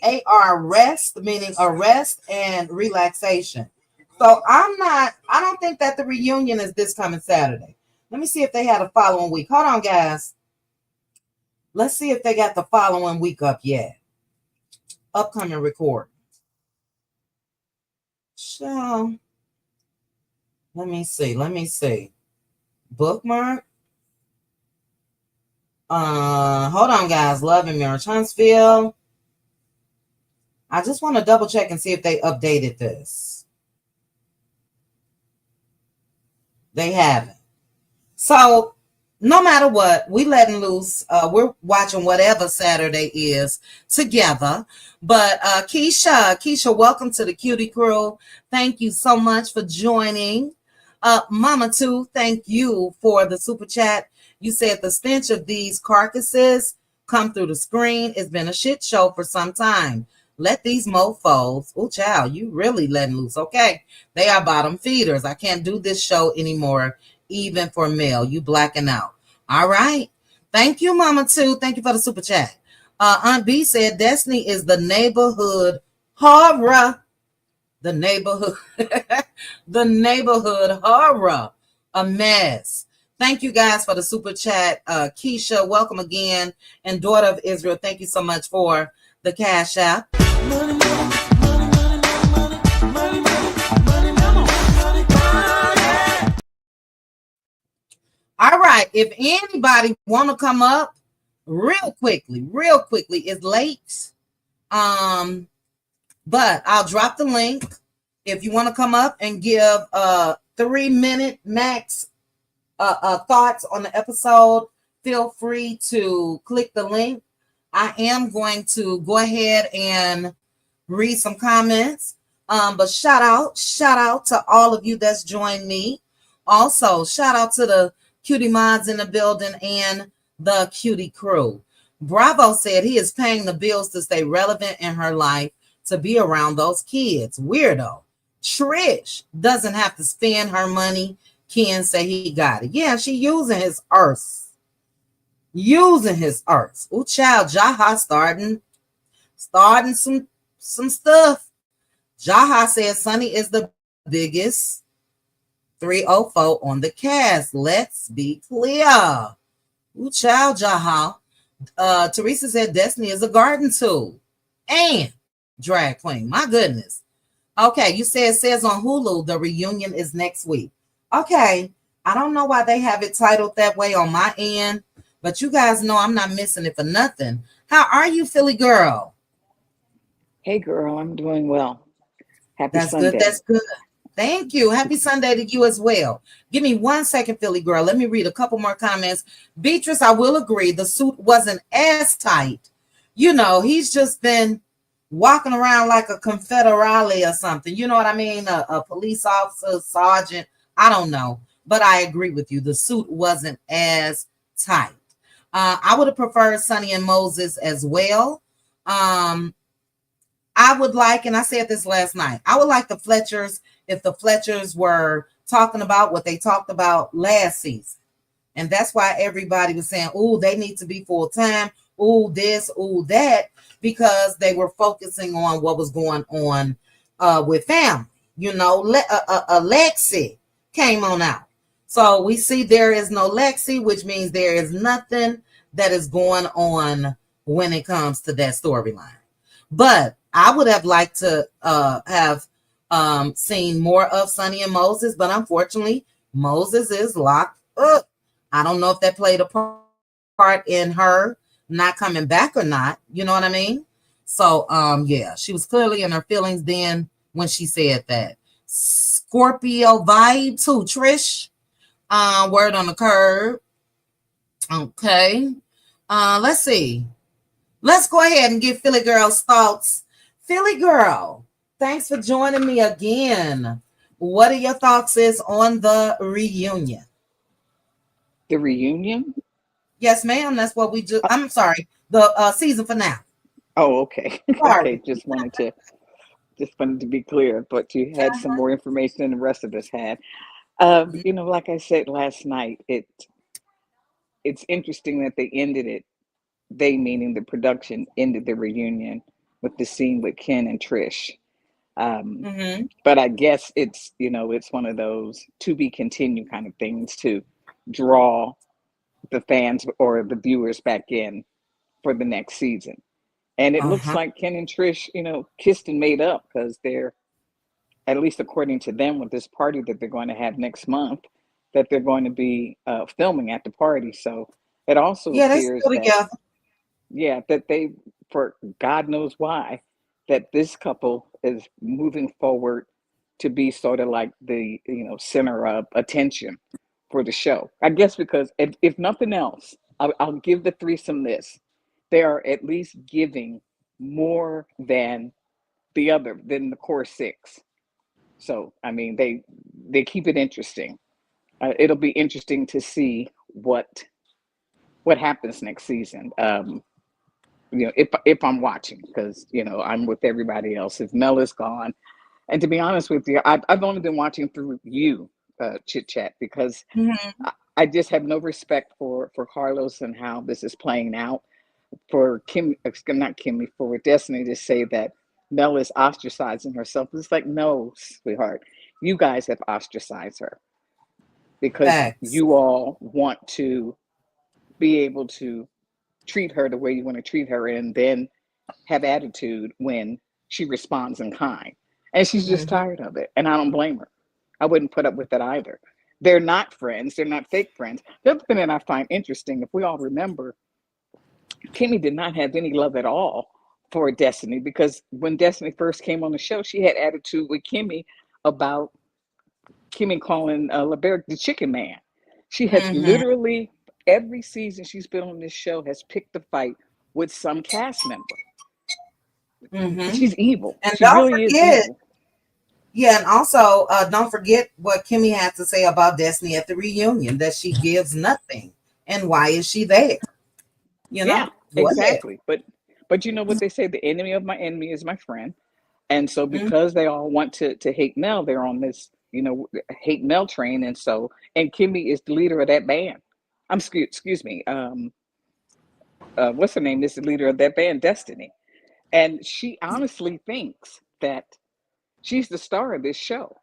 AR, rest, meaning arrest and relaxation. So I don't think that the reunion is this coming Saturday. Let me see if they had a following week. Hold on, guys. Let's see if they got the following week up yet. Upcoming record. So, let me see. Bookmark. Hold on, guys. Love and Marriage, Huntsville. I just want to double check and see if they updated this. They haven't. So, no matter what, we letting loose. We're watching whatever Saturday is together. But Keisha, welcome to the Cutie Crew. Thank you so much for joining. Mama too, thank you for the super chat. You said the stench of these carcasses come through the screen. It's been a shit show for some time. Let these mofos, oh child, you really letting loose. Okay. They are bottom feeders. I can't do this show anymore, even for male. You blacking out. All right. Thank you, Mama Two. Thank you for the super chat. Aunt B said Destiny is the neighborhood horror. The neighborhood, the neighborhood horror. A mess. Thank you guys for the super chat. Keisha, welcome again. And Daughter of Israel, thank you so much for the Cash App. All right. If anybody want to come up real quickly, it's late. But I'll drop the link. If you want to come up and give 3-minute max thoughts on the episode, feel free to click the link. I am going to go ahead and read some comments. But shout out to all of you that's joined me. Also, shout out to the Cutie mods in the building and the Cutie crew. Bravo said he is paying the bills to stay relevant in her life, to be around those kids. Weirdo. Trish doesn't have to spend her money. Ken say he got it. Yeah, she using his earth. Ooh, child, Jaha starting some stuff. Jaha says Sunni is the biggest 304 on the cast. Let's be clear. Ooh, child, Jaha. Teresa said Destiny is a garden tool and drag queen. My goodness. Okay, you said it says on Hulu the reunion is next week. Okay, I don't know why they have it titled that way on my end, but you guys know I'm not missing it for nothing. How are you, Philly girl? Hey girl, I'm doing well. Happy That's Sunday. good. That's good. Thank you. Happy Sunday to you as well. Give me 1 second, Philly girl. Let me read a couple more comments. Beatrice, I will agree. The suit wasn't as tight. You know, he's just been walking around like a confederale or something. You know what I mean? A police officer, sergeant. I don't know. But I agree with you. The suit wasn't as tight. I would have preferred Sunni and Moses as well. I would like, and I said this last night, I would like the Fletchers if the Fletchers were talking about what they talked about last season. And that's why everybody was saying, oh, they need to be full time. Oh, this, oh, that, because they were focusing on what was going on with family. You know, Lexi came on out. So we see there is no Lexi, which means there is nothing that is going on when it comes to that storyline. But I would have liked to have seen more of Sunni and Moses, but unfortunately, Moses is locked up. I don't know if that played a part in her not coming back or not. You know what I mean? So, yeah, she was clearly in her feelings then when she said that. Scorpio vibe too, Trish. Word on the curb. Okay. Let's see. Let's go ahead and get Philly Girl's thoughts. Philly Girl, thanks for joining me again. What are your thoughts is on the reunion? The reunion? Yes, ma'am. That's what we do. I'm sorry. The season finale. Oh, okay. Sorry. Okay, just wanted to be clear, but you had some more information than the rest of us had. You know, like I said last night, it's interesting that they ended it. They meaning the production ended the reunion with the scene with Ken and Trish. But I guess it's, you know, it's one of those to be continued kind of things to draw the fans or the viewers back in for the next season. And it looks like Ken and Trish, you know, kissed and made up because they're, at least according to them, with this party that they're going to have next month, that they're going to be filming at the party. So it also appears that, yeah, that they, for God knows why, that this couple is moving forward to be sort of like the, you know, center of attention for the show. I guess because if nothing else, I'll give the threesome this. They are at least giving more than than the core six. So, I mean, they keep it interesting. It'll be interesting to see what happens next season. if I'm watching, because I'm with everybody else. If Mel is gone, and to be honest with you, I've only been watching through you, Chit Chat, because Mhm. I just have no respect for Carlos and how this is playing out. For not Kimmy, for Destiny to say that Mel is ostracizing herself, it's like, no, sweetheart, you guys have ostracized her because Facts. you all want to be able to treat her the way you want to treat her, and then have attitude when she responds in kind. And she's just Mhm. tired of it. And I don't blame her. I wouldn't put up with it either. They're not friends. They're not fake friends. The other thing that I find interesting, if we all remember, Kimmy did not have any love at all for Destiny, because when Destiny first came on the show, she had attitude with Kimmy about Kimmy calling LeBerick the chicken man. She has Mhm. literally, every season she's been on this show, has picked a fight with some cast member. Mhm. She's evil. And She don't really is forget, evil. yeah, and also don't forget what Kimmy had to say about Destiny at the reunion, that she gives nothing. And why is she there? Yeah, Go ahead. exactly. But you know what they say, the enemy of my enemy is my friend. And so Mhm. because they all want to hate Mel, they're on this, hate Mel train. And Kimmy is the leader of that band. Excuse me. What's her name is the leader of that band, Destiny. And she honestly thinks that she's the star of this show.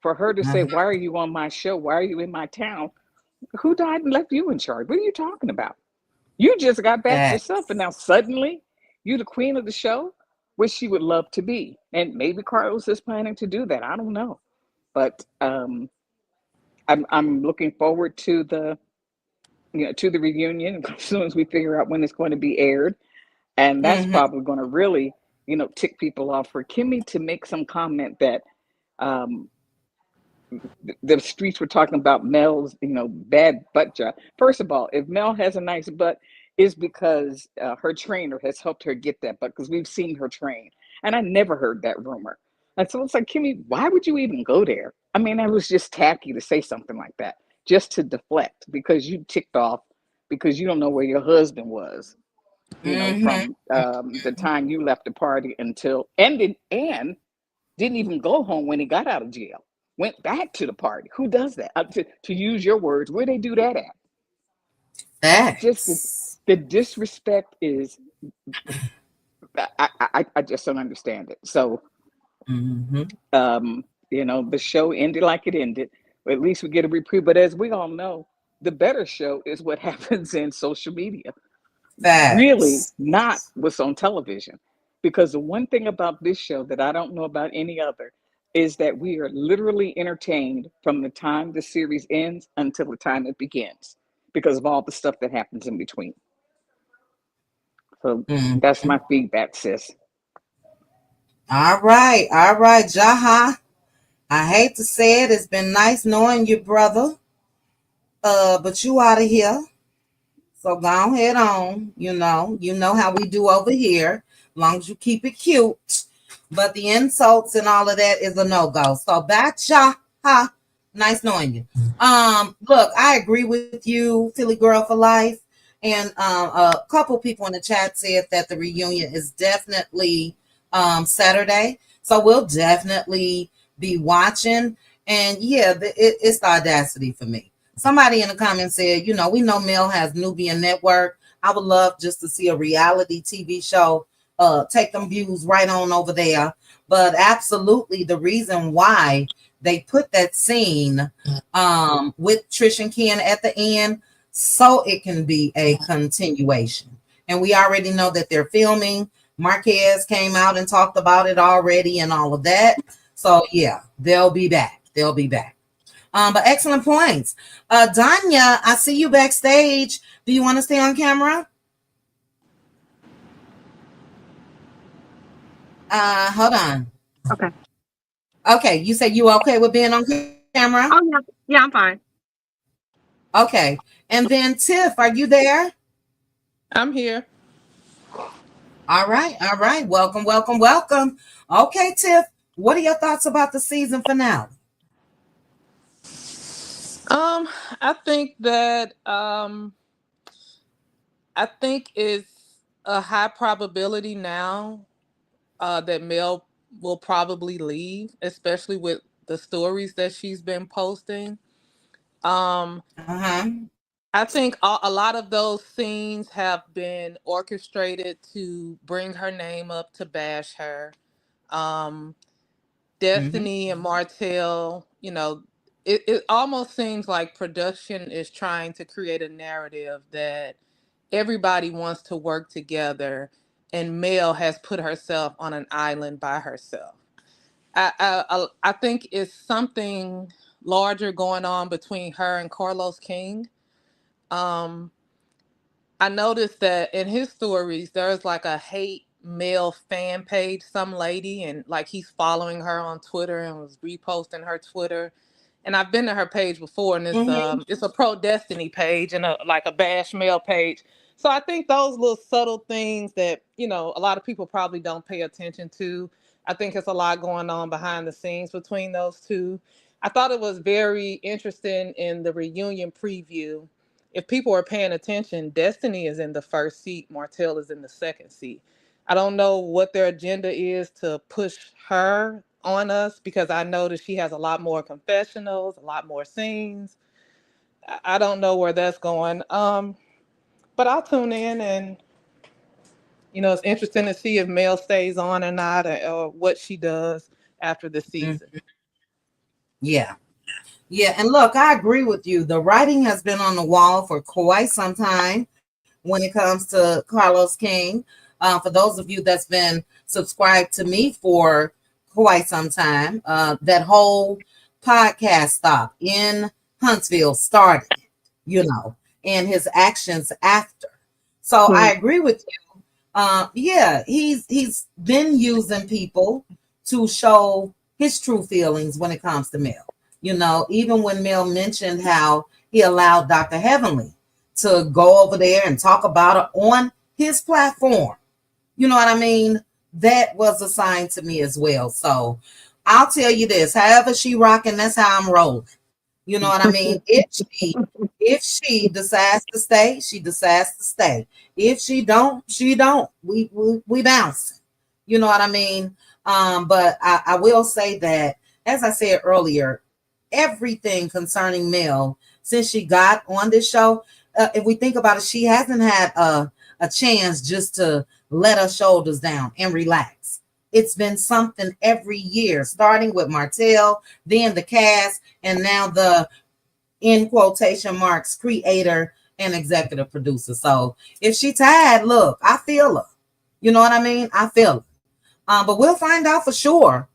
For her to say, why are you on my show? Why are you in my town? Who died and left you in charge? What are you talking about? You just got back yourself, and Facts. now suddenly you're the queen of the show, which she would love to be. And maybe Carlos is planning to do that. I don't know. But I'm looking forward to the reunion as soon as we figure out when it's going to be aired. And that's Mhm. probably going to really, tick people off, for Kimmy to make some comment that um, the streets were talking about Mel's, bad butt job. First of all, if Mel has a nice butt, it's because her trainer has helped her get that butt, because we've seen her train. And I never heard that rumor. And so it's like, Kimmy, why would you even go there? I mean, that was just tacky to say something like that, just to deflect, because you ticked off because you don't know where your husband was, Mhm. from the time you left the party until ended, and didn't even go home when he got out of jail. Went back to the party. Who does that? To use your words, where they do that at? Just Facts. the disrespect is. I just don't understand it. So Mhm. the show ended like it ended. At least we get a reprieve. But as we all know, the better show is what happens in social media. Really, Facts. not what's on television. Because the one thing about this show that I don't know about any other is that we are literally entertained from the time the series ends until the time it begins, because of all the stuff that happens in between. So that's Mhm. my feedback, sis. All right. All right, Jaha. I hate to say it. It's been nice knowing you, brother. But you out of here. So go ahead on. You know how we do over here. As long as you keep it cute. But the insults and all of that is a no-go. So bacha ha. Nice knowing you. Look, I agree with you, Philly girl for life. And a couple people in the chat said that the reunion is definitely Saturday. So we'll definitely be watching. And yeah, it's the audacity for me. Somebody in the comments said, we know Mel has Nubian Network. I would love just to see a reality TV show, take them views right on over there. But absolutely, the reason why they put that scene with Trish and Ken at the end, so it can be a continuation. And we already know that they're filming. Marquez came out and talked about it already and all of that. So yeah, they'll be back. They'll be back. But excellent points. Danya, I see you backstage. Do you want to stay on camera? Hold on. Okay. Okay, you said you okay with being on camera? Oh yeah, yeah, I'm fine. Okay. And then Tiff, are you there? I'm here. All right, all right. Welcome, welcome, welcome. Okay, Tiff, what are your thoughts about the season finale? I think that I think it's a high probability now that Mel will probably leave, especially with the stories that she's been posting. Uh-huh. I think a lot of those scenes have been orchestrated to bring her name up to bash her. Um, Mm-hmm. Destiny and Martell, it almost seems like production is trying to create a narrative that everybody wants to work together, and Mel has put herself on an island by herself. I think it's something larger going on between her and Carlos King. Um, I noticed that in his stories, there's like a hate Mel fan page, some lady, and like he's following her on Twitter and was reposting her Twitter. And I've been to her page before, and Mm-hmm. it's a pro Destiny page and a bash Mel page. So I think those little subtle things that a lot of people probably don't pay attention to. I think it's a lot going on behind the scenes between those two. I thought it was very interesting in the reunion preview. If people are paying attention, Destiny is in the first seat, Martell is in the second seat. I don't know what their agenda is to push her on us, because I know that she has a lot more confessionals, a lot more scenes. I don't know where that's going. But I'll tune in, and it's interesting to see if Mel stays on or not, or what she does after the season. Mm-hmm. Yeah. Yeah. And look, I agree with you. The writing has been on the wall for quite some time when it comes to Carlos King. For those of you that's been subscribed to me for quite some time, that whole podcast stop in Huntsville started, and his actions after. So I agree with you. Yeah, he's been using people to show his true feelings when it comes to Mel. Even when Mel mentioned how he allowed Dr. Heavenly to go over there and talk about it on his platform. You know what I mean? That was a sign to me as well. So I'll tell you this, however she rocking, that's how I'm rolling. You know what I mean? If she decides to stay, she decides to stay. If she don't, she don't. We bouncing. You know what I mean? But I will say that, as I said earlier, everything concerning Mel, since she got on this show, if we think about it, she hasn't had a chance just to let her shoulders down and relax. It's been something every year, starting with Martell, then the cast, and now the, in quotation marks, creator and executive producer. So if she tired, look, I feel her. You know what I mean? I feel her. But we'll find out for sure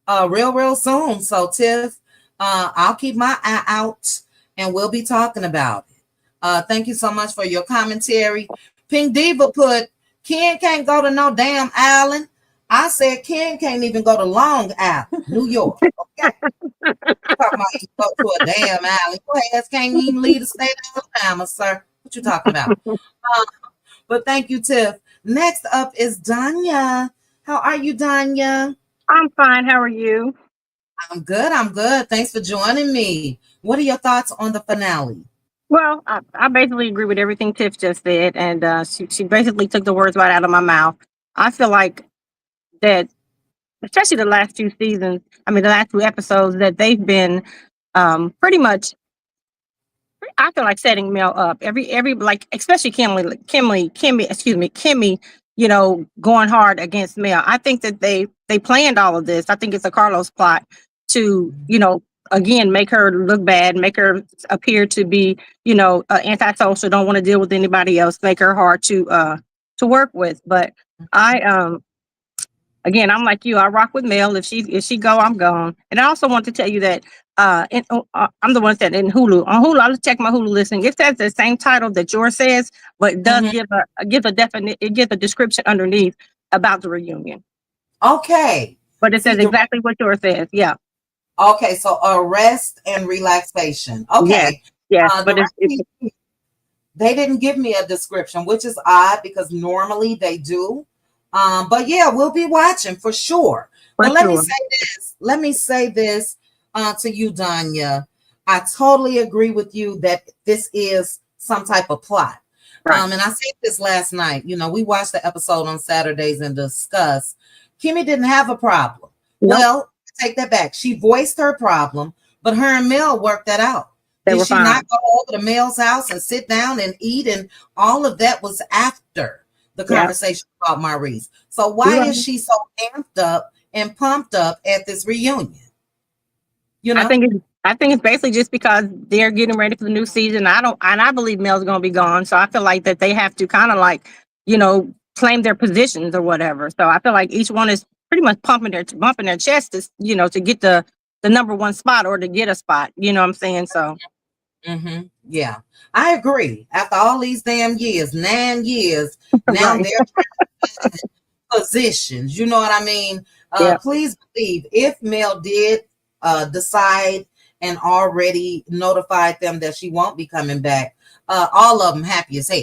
real soon. So Tiff, I'll keep my eye out and we'll be talking about it. Thank you so much for your commentary. Pink Diva put, Ken can't go to no damn island. I said Ken can't even go to Long Island, New York. Okay. Talking about you go to a damn island. Your ass can't even leave the state of Alabama, sir. What you talking about? But thank you, Tiff. Next up is Danya. How are you, Danya? I'm fine. How are you? I'm good. I'm good. Thanks for joining me. What are your thoughts on the finale? Well, I basically agree with everything Tiff just said, and she basically took the words right out of my mouth. I feel like that, especially the last two seasons, the last two episodes, that they've been pretty much, I feel like, setting Mel up. Every like, especially Kimmy, going hard against Mel. I think that they planned all of this. I think it's a Carlos plot to, again, make her look bad, make her appear to be, antisocial, don't want to deal with anybody else, make her hard to work with. But again, I'm like you. I rock with Mel. If she go, I'm gone. And I also want to tell you that I'm the one that in Hulu. On Hulu, I just check my Hulu listing. It says the same title that yours says, but it does give a description underneath about the reunion. Okay. But it says exactly what yours says. Yeah. Okay, so rest and relaxation. Okay. Yes, but they didn't give me a description, which is odd because normally they do. But yeah, we'll be watching for sure. But let me say this to you, Danya. I totally agree with you that this is some type of plot. Right. And I said this last night. You know, we watched the episode on Saturdays and discussed. Kimmy didn't have a problem. Nope. Well, take that back. She voiced her problem, but her and Mel worked that out. They Did were she fine. not go over to Mel's house and sit down and eat? And all of that was after the Yeah. conversation about Maurice. So why You're right. is she so amped up and pumped up at this reunion? You know, I think it's basically just because they're getting ready for the new season. I believe Mel's gonna be gone. So I feel like that they have to kind of like, claim their positions or whatever. So I feel like each one is pretty much bumping their chest to get the number one spot or to get a spot. You know what I'm saying? So yeah, I agree. After all these damn years, 9 years, now Right. they're trying to positions. You know what I mean? Yeah. Please believe if Mel did decide and already notified them that she won't be coming back, all of them happy as hell.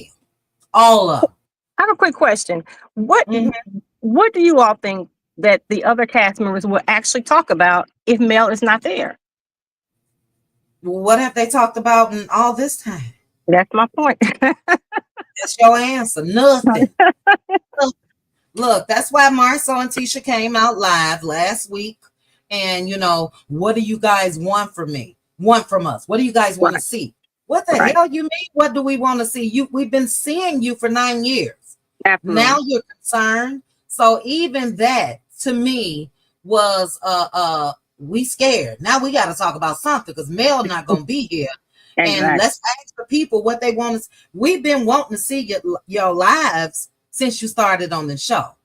All of them. I have a quick question. What do you all think that the other cast members will actually talk about if Mel is not there? What have they talked about in all this time? That's my point. That's your answer. Nothing. Look, that's why Marcel and Tisha came out live last week. And, what do you guys want from me? Want from us? What do you guys want to see? What the hell you mean? What do we want to see? We've been seeing you for 9 years. Absolutely. Now you're concerned. So even that to me was we scared. Now we got to talk about something because Mel not gonna be here. Exactly. And let's ask the people what they want to. We've been wanting to see your lives since you started on the show.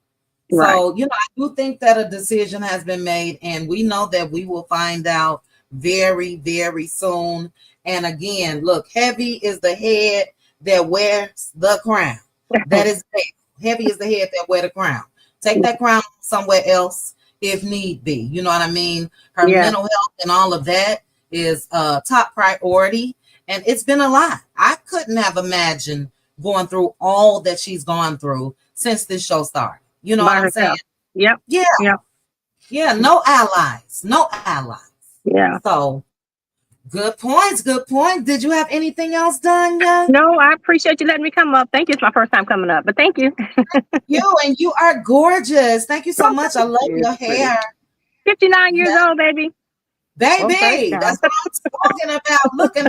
Right. So, I do think that a decision has been made, and we know that we will find out very, very soon. And again, look, heavy is the head that wears the crown. That is heavy is the head that wear the crown. Take that crown somewhere else if need be. You know what I mean? Her mental health and all of that is top priority. And it's been a lot. I couldn't have imagined going through all that she's gone through since this show started. You know what I'm saying? Yep. Yeah. Yep. Yeah. No allies. No allies. Yeah. So good points. Good point. Did you have anything else done yet? No, I appreciate you letting me come up. Thank you. It's my first time coming up, but thank you. You are gorgeous. Thank you so much. I love your hair. 59 years old, baby. Baby, that's what I'm talking about. Looking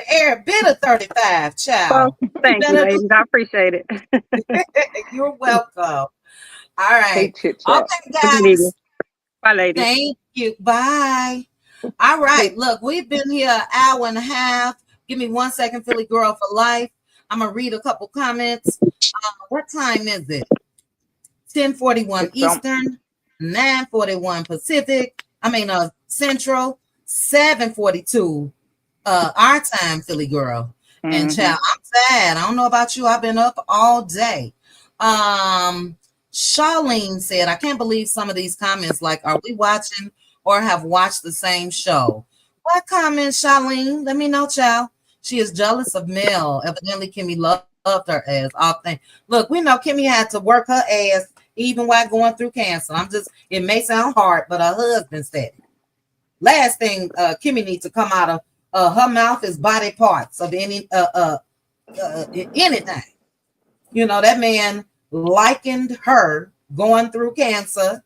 every bit of 35, child. Well, thank you, ladies. I appreciate it. You're welcome. All right. Chit Okay, chat. guys. Bye, ladies. Thank you. Bye. All right. Look, we've been here an hour and a half. Give me 1 second, Philly Girl for Life. I'm going to read a couple comments. What time is it? 10:41 Eastern, 9:41 Pacific. Central, 7:42 our time, Philly Girl. And child, I'm sad. I don't know about you. I've been up all day. Charlene said, I can't believe some of these comments. Like, are we watching or have watched the same show? What comment, Charlene? Let me know, child. She is jealous of Mel. Evidently, Kimmy loved her ass. Look, we know Kimmy had to work her ass even while going through cancer. It may sound hard, but her husband said it. Last thing Kimmy needs to come out of her mouth is body parts of anything. That man likened her going through cancer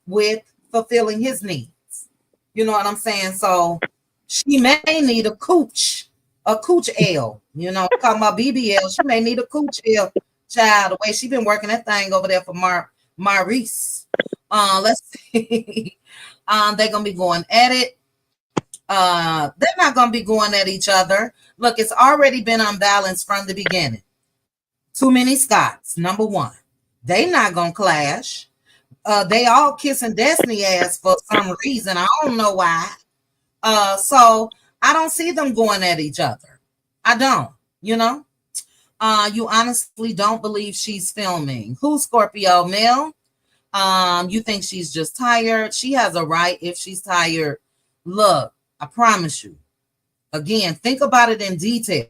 with fulfilling his needs. You know what I'm saying? So she may need a cooch L. Talking about BBL, she may need a cooch L. Child, the way she been working that thing over there for Maurice. Let's see. They're gonna be going at it. They're not gonna be going at each other. Look, it's already been unbalanced from the beginning. Too many Scots, number one. They not gonna clash. They all kissing Destiny ass for some reason. I don't know why. So I don't see them going at each other. I don't, you honestly don't believe she's filming. Who's Scorpio? Mel? You think she's just tired? She has a right if she's tired. Look, I promise you. Again, think about it in detail.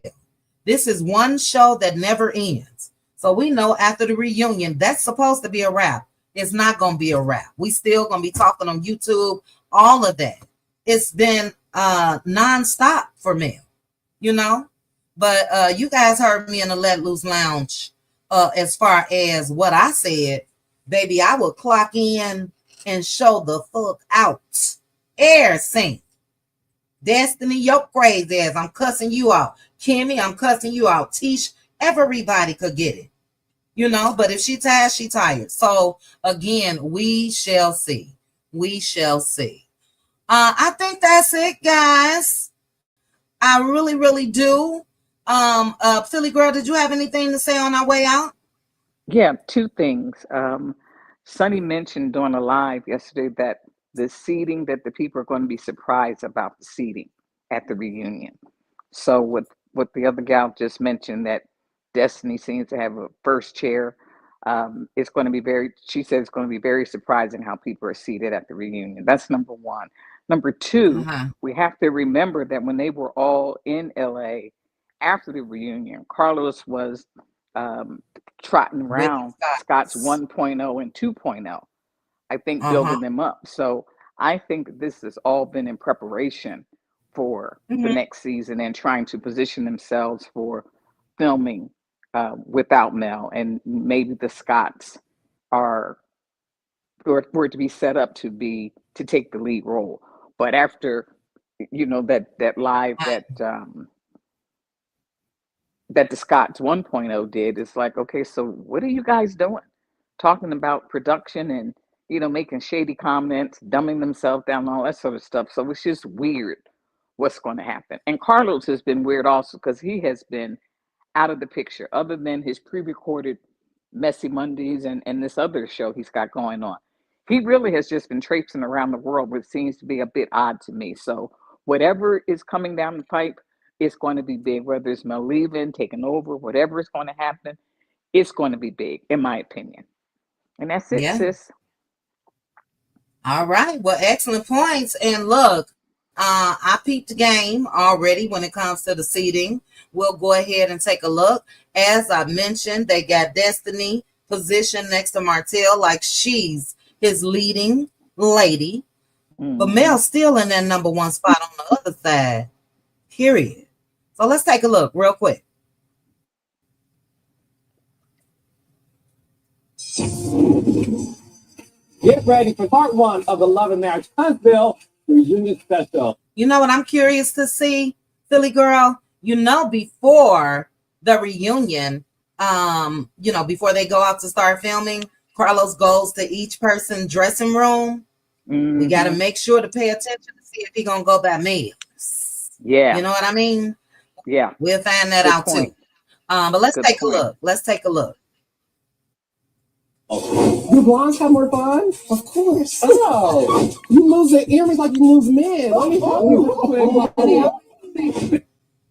This is one show that never ends. So we know after the reunion, that's supposed to be a wrap. It's not going to be a wrap. We still going to be talking on YouTube, all of that. It's been nonstop for Mel, But you guys heard me in the Let Loose Lounge as far as what I said. Baby, I will clock in and show the fuck out. Air Saint. Destiny, your crazy ass. I'm cussing you out. Kimmy, I'm cussing you out. Tish, everybody could get it. You know, but if she tired, she tired. So again, we shall see. We shall see. I think that's it, guys. I really, really do. Philly girl, did you have anything to say on our way out? Yeah, two things. Sunny mentioned during a live yesterday that the seating, that the people are going to be surprised about the seating at the reunion. So what the other gal just mentioned, that Destiny seems to have a first chair. It's going to be she said it's going to be very surprising how people are seated at the reunion. That's number one. Number two, Uh-huh. we have to remember that when they were all in LA after the reunion, Carlos was um, trotting With around Scott's Scott's. 1.0 and 2.0, I think, Uh-huh. building them up. So I think this has all been in preparation for the Mhm. next season and trying to position themselves for filming without Mel. And maybe the Scotts are for it to be set up to take the lead role. But after that live that the Scotts 1.0 did, it's like, okay, so what are you guys doing? Talking about production and, making shady comments, dumbing themselves down, all that sort of stuff. So it's just weird what's going to happen. And Carlos has been weird also because he has been out of the picture, other than his pre-recorded Messy Mondays and this other show he's got going on. He really has just been traipsing around the world, which seems to be a bit odd to me. So whatever is coming down the pipe, it's going to be big. Whether it's Mel leaving, taking over, whatever is going to happen, it's going to be big, in my opinion. And that's it, Yeah. sis. All right. Well, excellent points. And look, I peeped the game already when it comes to the seating. We'll go ahead and take a look. As I mentioned, they got Destiny positioned next to Martell like she's his leading lady. But Mm-hmm. Mel's still in that number one spot on the other side. Period. So let's take a look real quick. Get ready for part one of the Love and Marriage Huntsville reunion special. You know what I'm curious to see, Philly girl? Before the reunion, before they go out to start filming, Carlos goes to each person's dressing room. Mm-hmm. We got to make sure to pay attention to see if he's going to go by males. Yeah. You know what I mean? Yeah. We'll find that Good out point. too. But let's Good take point. a look. Let's take a look. Do blondes have more fun? Of course. Oh, you lose the earrings like you lose men. Let me help you.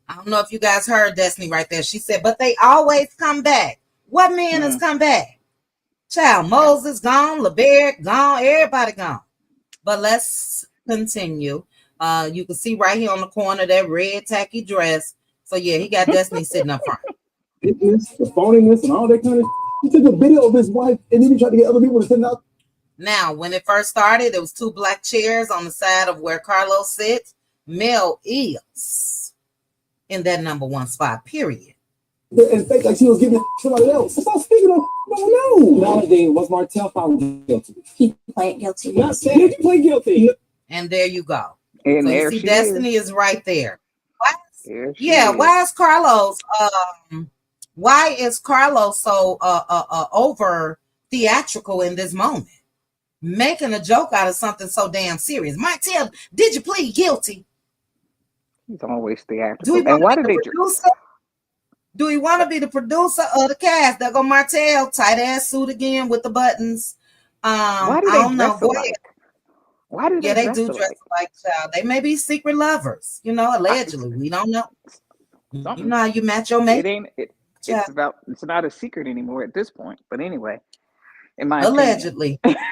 I don't know if you guys heard Destiny right there. She said, but they always come back. What man has come back? Child, Moses gone, LeBert gone, everybody gone. But let's continue. You can see right here on the corner that red tacky dress. So yeah, he got Destiny sitting up front. The phoniness and all that kind of. He took a video of his wife and then he tried to get other people to send out. Now, when it first started, there was 2 black chairs on the side of where Carlos sits. Mel is in that number one spot, period. And fake like she was giving it to somebody else. So speaking of, no. Nowadays, was Martell found guilty? He pled guilty. Not saying he pled guilty. And there you go. And so there you see, she Destiny is right there. Yeah, why is Carlos? Why is Carlos so over theatrical in this moment, making a joke out of something so damn serious? Martell, did you plead guilty? He's always theatrical. Do he and why do did they? Producer? Do he want to be the producer of the cast? There go Martell, tight ass suit again with the buttons. Why do I they don't know. dress alike? Why do Yeah, they they do dress alike, child. They may be secret lovers, allegedly. We don't know. Something. You know how you match your mate? It's not a secret anymore at this point. But anyway, in my allegedly. opinion,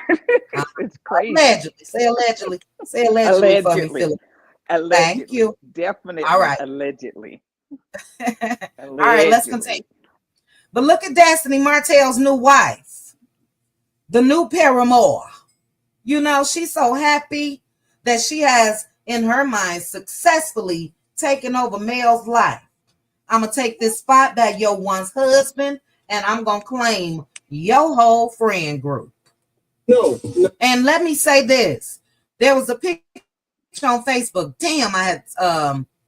it's crazy. Allegedly. Say allegedly. Say allegedly for me, Philip. Allegedly. Thank you. Definitely. All right. Allegedly. All right, let's continue. But look at Destiny, Martell's new wife, the new paramour. She's so happy that she has, in her mind, successfully taken over Mel's life. I'm gonna take this spot by your once husband, and I'm gonna claim your whole friend group. No. And let me say this: there was a picture on Facebook. Damn, I had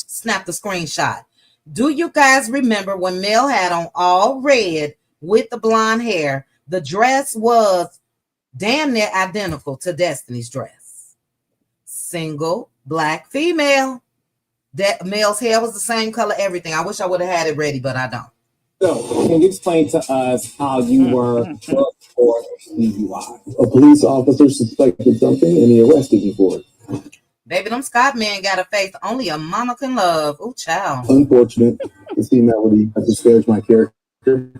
snapped a screenshot. Do you guys remember when Mel had on all red with the blonde hair? The dress was damn near identical to Destiny's dress. Single black female. That Mel's hair was the same color, everything. I wish I would have had it ready, but I don't. So, can you explain to us how you were booked for DUI? A police officer suspected something and he arrested you for it. Baby, them Scott men got a face only a mama can love. Ooh, child. Unfortunate to see Melody have disparaged my character.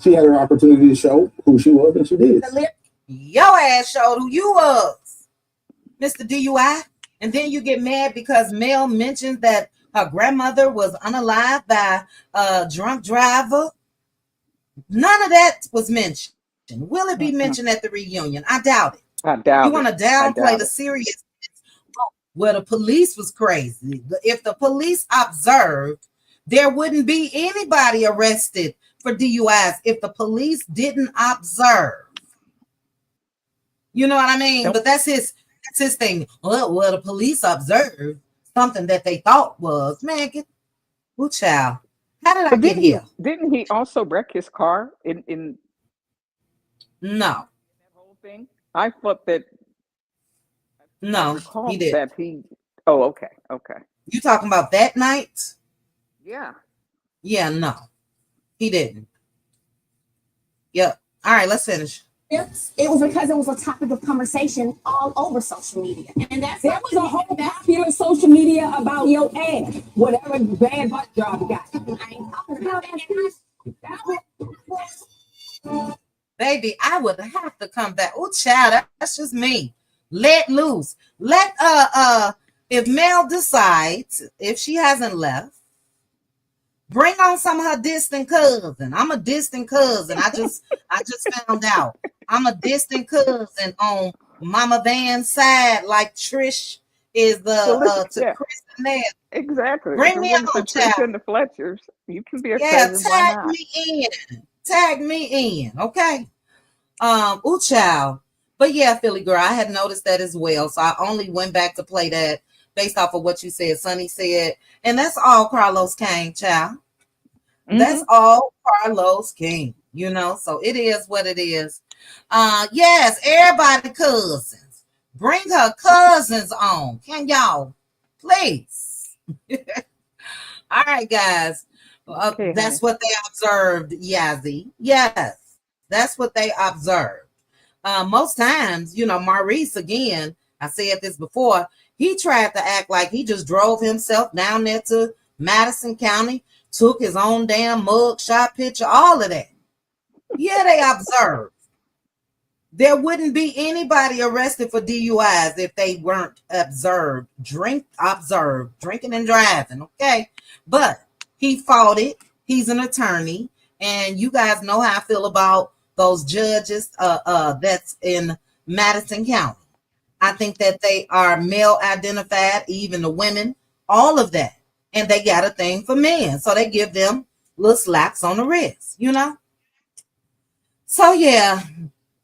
She had her opportunity to show who she was, and she did. Your ass showed who you was, Mr. DUI. And then you get mad because Mel mentioned that her grandmother was unalived by a drunk driver. None of that was mentioned. Will it be mentioned at the reunion? I doubt it. I doubt you want to downplay the it. seriousness? Well, the police was crazy. If the police observed, there wouldn't be anybody arrested for DUIs if the police didn't observe. You know what I mean? Nope. But that's his thing. Well, the police observed something that they thought was, man, child. How did I get here? Didn't he also wreck his car in No. that whole thing? I thought that. No, he didn't. That he. Oh, okay. You talking about that night? Yeah. Yeah, no, he didn't. Yep. All right, let's finish. It was because it was a topic of conversation all over social media. And there was a whole popular social media about your ass, whatever bad butt job you got. I ain't talking about that. Baby, I would have to come back. Oh, child, that's just me. Let loose. Let if Mel decides, if she hasn't left, bring on some of her distant cousin. I'm a distant cousin. I just found out. I'm a distant cousin on Mama Van's side, like Trish is to Chris and Ned. Exactly. Bring me on, Trisha and the Fletchers. You can be a cousin. Why not? Tag me in. Okay. Child. But yeah, Philly girl, I had noticed that as well. So I only went back to play that based off of what you said, Sunni said. And that's all Carlos King, child. Mm-hmm. That's all Carlos King, so it is what it is. Yes, everybody cousins. Bring her cousins on. Can y'all please? All right, guys. Okay, that's what they observed, Yazzie. Yes, that's what they observed. Most times, Maurice, again, I said this before, he tried to act like he just drove himself down there to Madison County, took his own damn mug shot picture, all of that. Yeah, they observed. There wouldn't be anybody arrested for DUIs if they weren't observed, drinking and driving, okay? But he fought it. He's an attorney, and you guys know how I feel about those judges that's in Madison County. I think that they are male identified, even the women, all of that. And they got a thing for men. So they give them little slaps on the wrist, So yeah,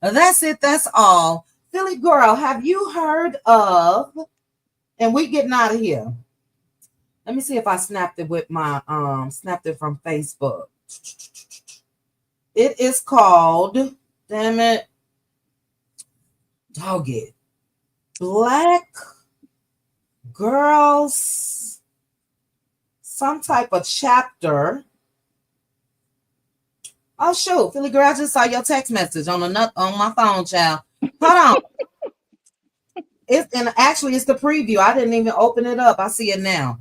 that's it. That's all. Philly girl, have you heard of, and we getting out of here. Let me see if I snapped it with my, snapped it from Facebook. It is called, damn it, dog it, Black Girls, some type of chapter. Oh shoot, Philly girl, I just saw your text message on my phone, child. Hold on. It's the preview. I didn't even open it up. I see it now.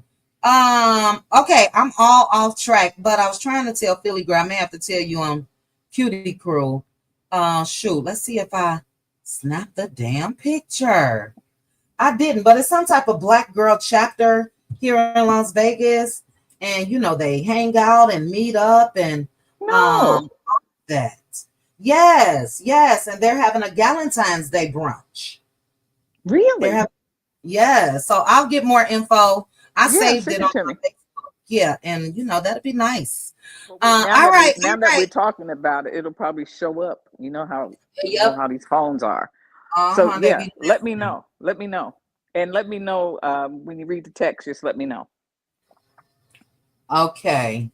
Okay, I'm all off track, but I was trying to tell Philly girl, I may have to tell you on Cutie Crew. Shoot, let's see if I snapped the damn picture. I didn't, but it's some type of Black girl chapter here in Las Vegas, and they hang out and meet up and all that. Yes, and they're having a Galentine's Day brunch. Really? Yeah. So I'll get more info. I saved it on my Facebook. Yeah, and that'd be nice. Well, All now that right, now that we're talking about it, it'll probably show up. You know Yep. how these phones are. So Uh-huh. yeah, let me know. Let me know. And let me know when you read the text, just let me know. Okay.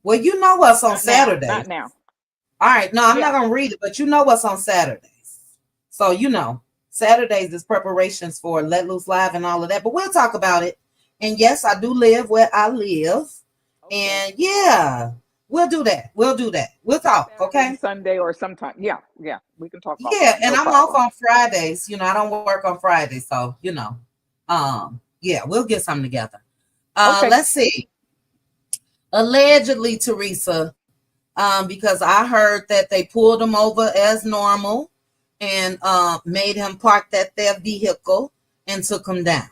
Well, you know what's on Saturday. Not now. All right. No, I'm not going to read it, but you know what's on Saturdays. So, Saturdays is preparations for Let Loose Live and all of that, but we'll talk about it. And yes, I do live where I live. Okay. And yeah, we'll do that. We'll talk. Saturday, okay. Sunday or sometime. Yeah. We can talk about Yeah. that. And I'm off on Fridays. I don't work on Fridays. So, yeah, we'll get something together. Okay. Let's see. Allegedly, Teresa, because I heard that they pulled him over as normal and made him park their vehicle and took him down.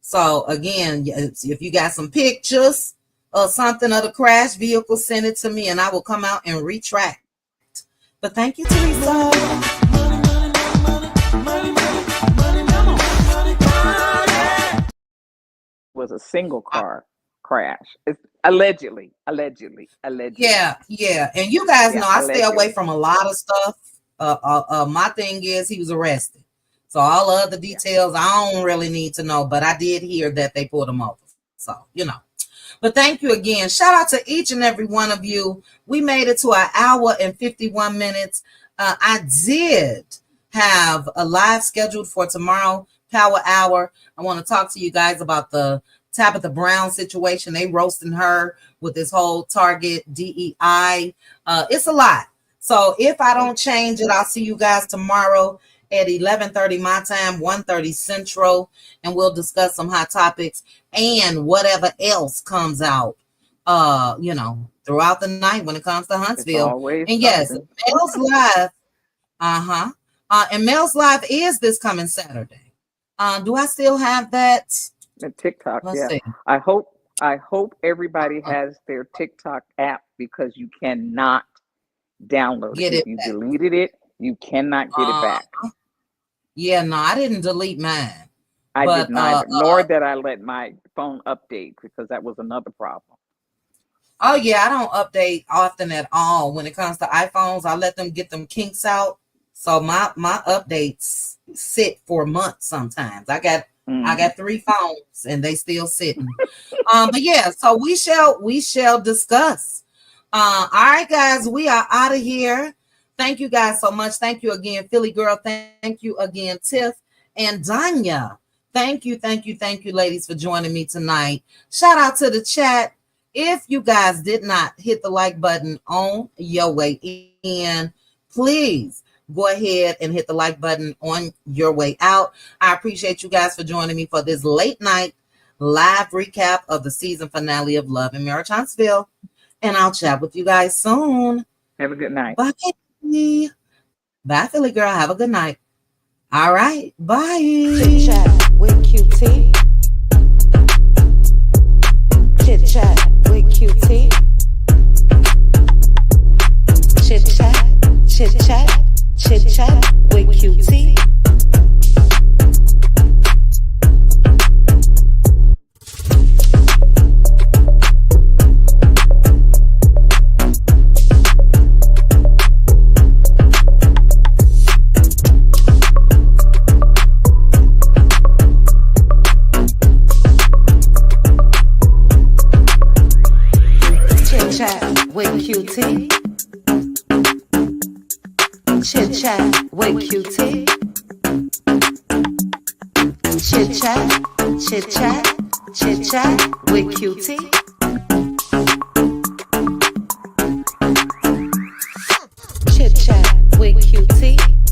So again, if you got some pictures or something of the crash vehicle, send it to me and I will come out and retract. But thank you, Teresa. Was a single car crash. It's allegedly. Yeah. And you guys know I stay away from a lot of stuff. My thing is he was arrested. So all the other details I don't really need to know, but I did hear that they pulled him over. So, But thank you again. Shout out to each and every one of you. We made it to an hour and 51 minutes. I did have a live scheduled for tomorrow, Power Hour. I want to talk to you guys about the Tabitha Brown situation. They roasting her with this whole Target DEI. It's a lot. So if I don't change it, I'll see you guys tomorrow at 11:30 my time, 1:30 Central, and we'll discuss some hot topics and whatever else comes out, throughout the night when it comes to Huntsville. And yes, Mel's Live, and Mel's Live is this coming Saturday. Do I still have that? The TikTok, Let's see. I hope everybody has their TikTok app because you cannot download it. If you deleted it, you cannot get it back. Yeah, no, I didn't delete mine. I did not, nor did I let my phone update because that was another problem. Oh yeah, I don't update often at all. When it comes to iPhones, I let them get them kinks out. So my updates sit for months sometimes. I got 3 phones and they still sitting. But yeah, so we shall discuss. All right, guys, we are out of here. Thank you guys so much. Thank you again, Philly Girl. Thank you again, Tiff and Danya. Thank you, ladies, for joining me tonight. Shout out to the chat. If you guys did not hit the like button on your way in, please go ahead and hit the like button on your way out. I appreciate you guys for joining me for this late night live recap of the season finale of Love and Marriage Huntsville. And I'll chat with you guys soon. Have a good night. Bye. Bye, Philly Girl. Have a good night. All right. Bye. Chit chat with QT. Chit chat with QT. Chit chat with QT. With QT. Chit chat with QT. Chit chat with QT. Chit chat with QT.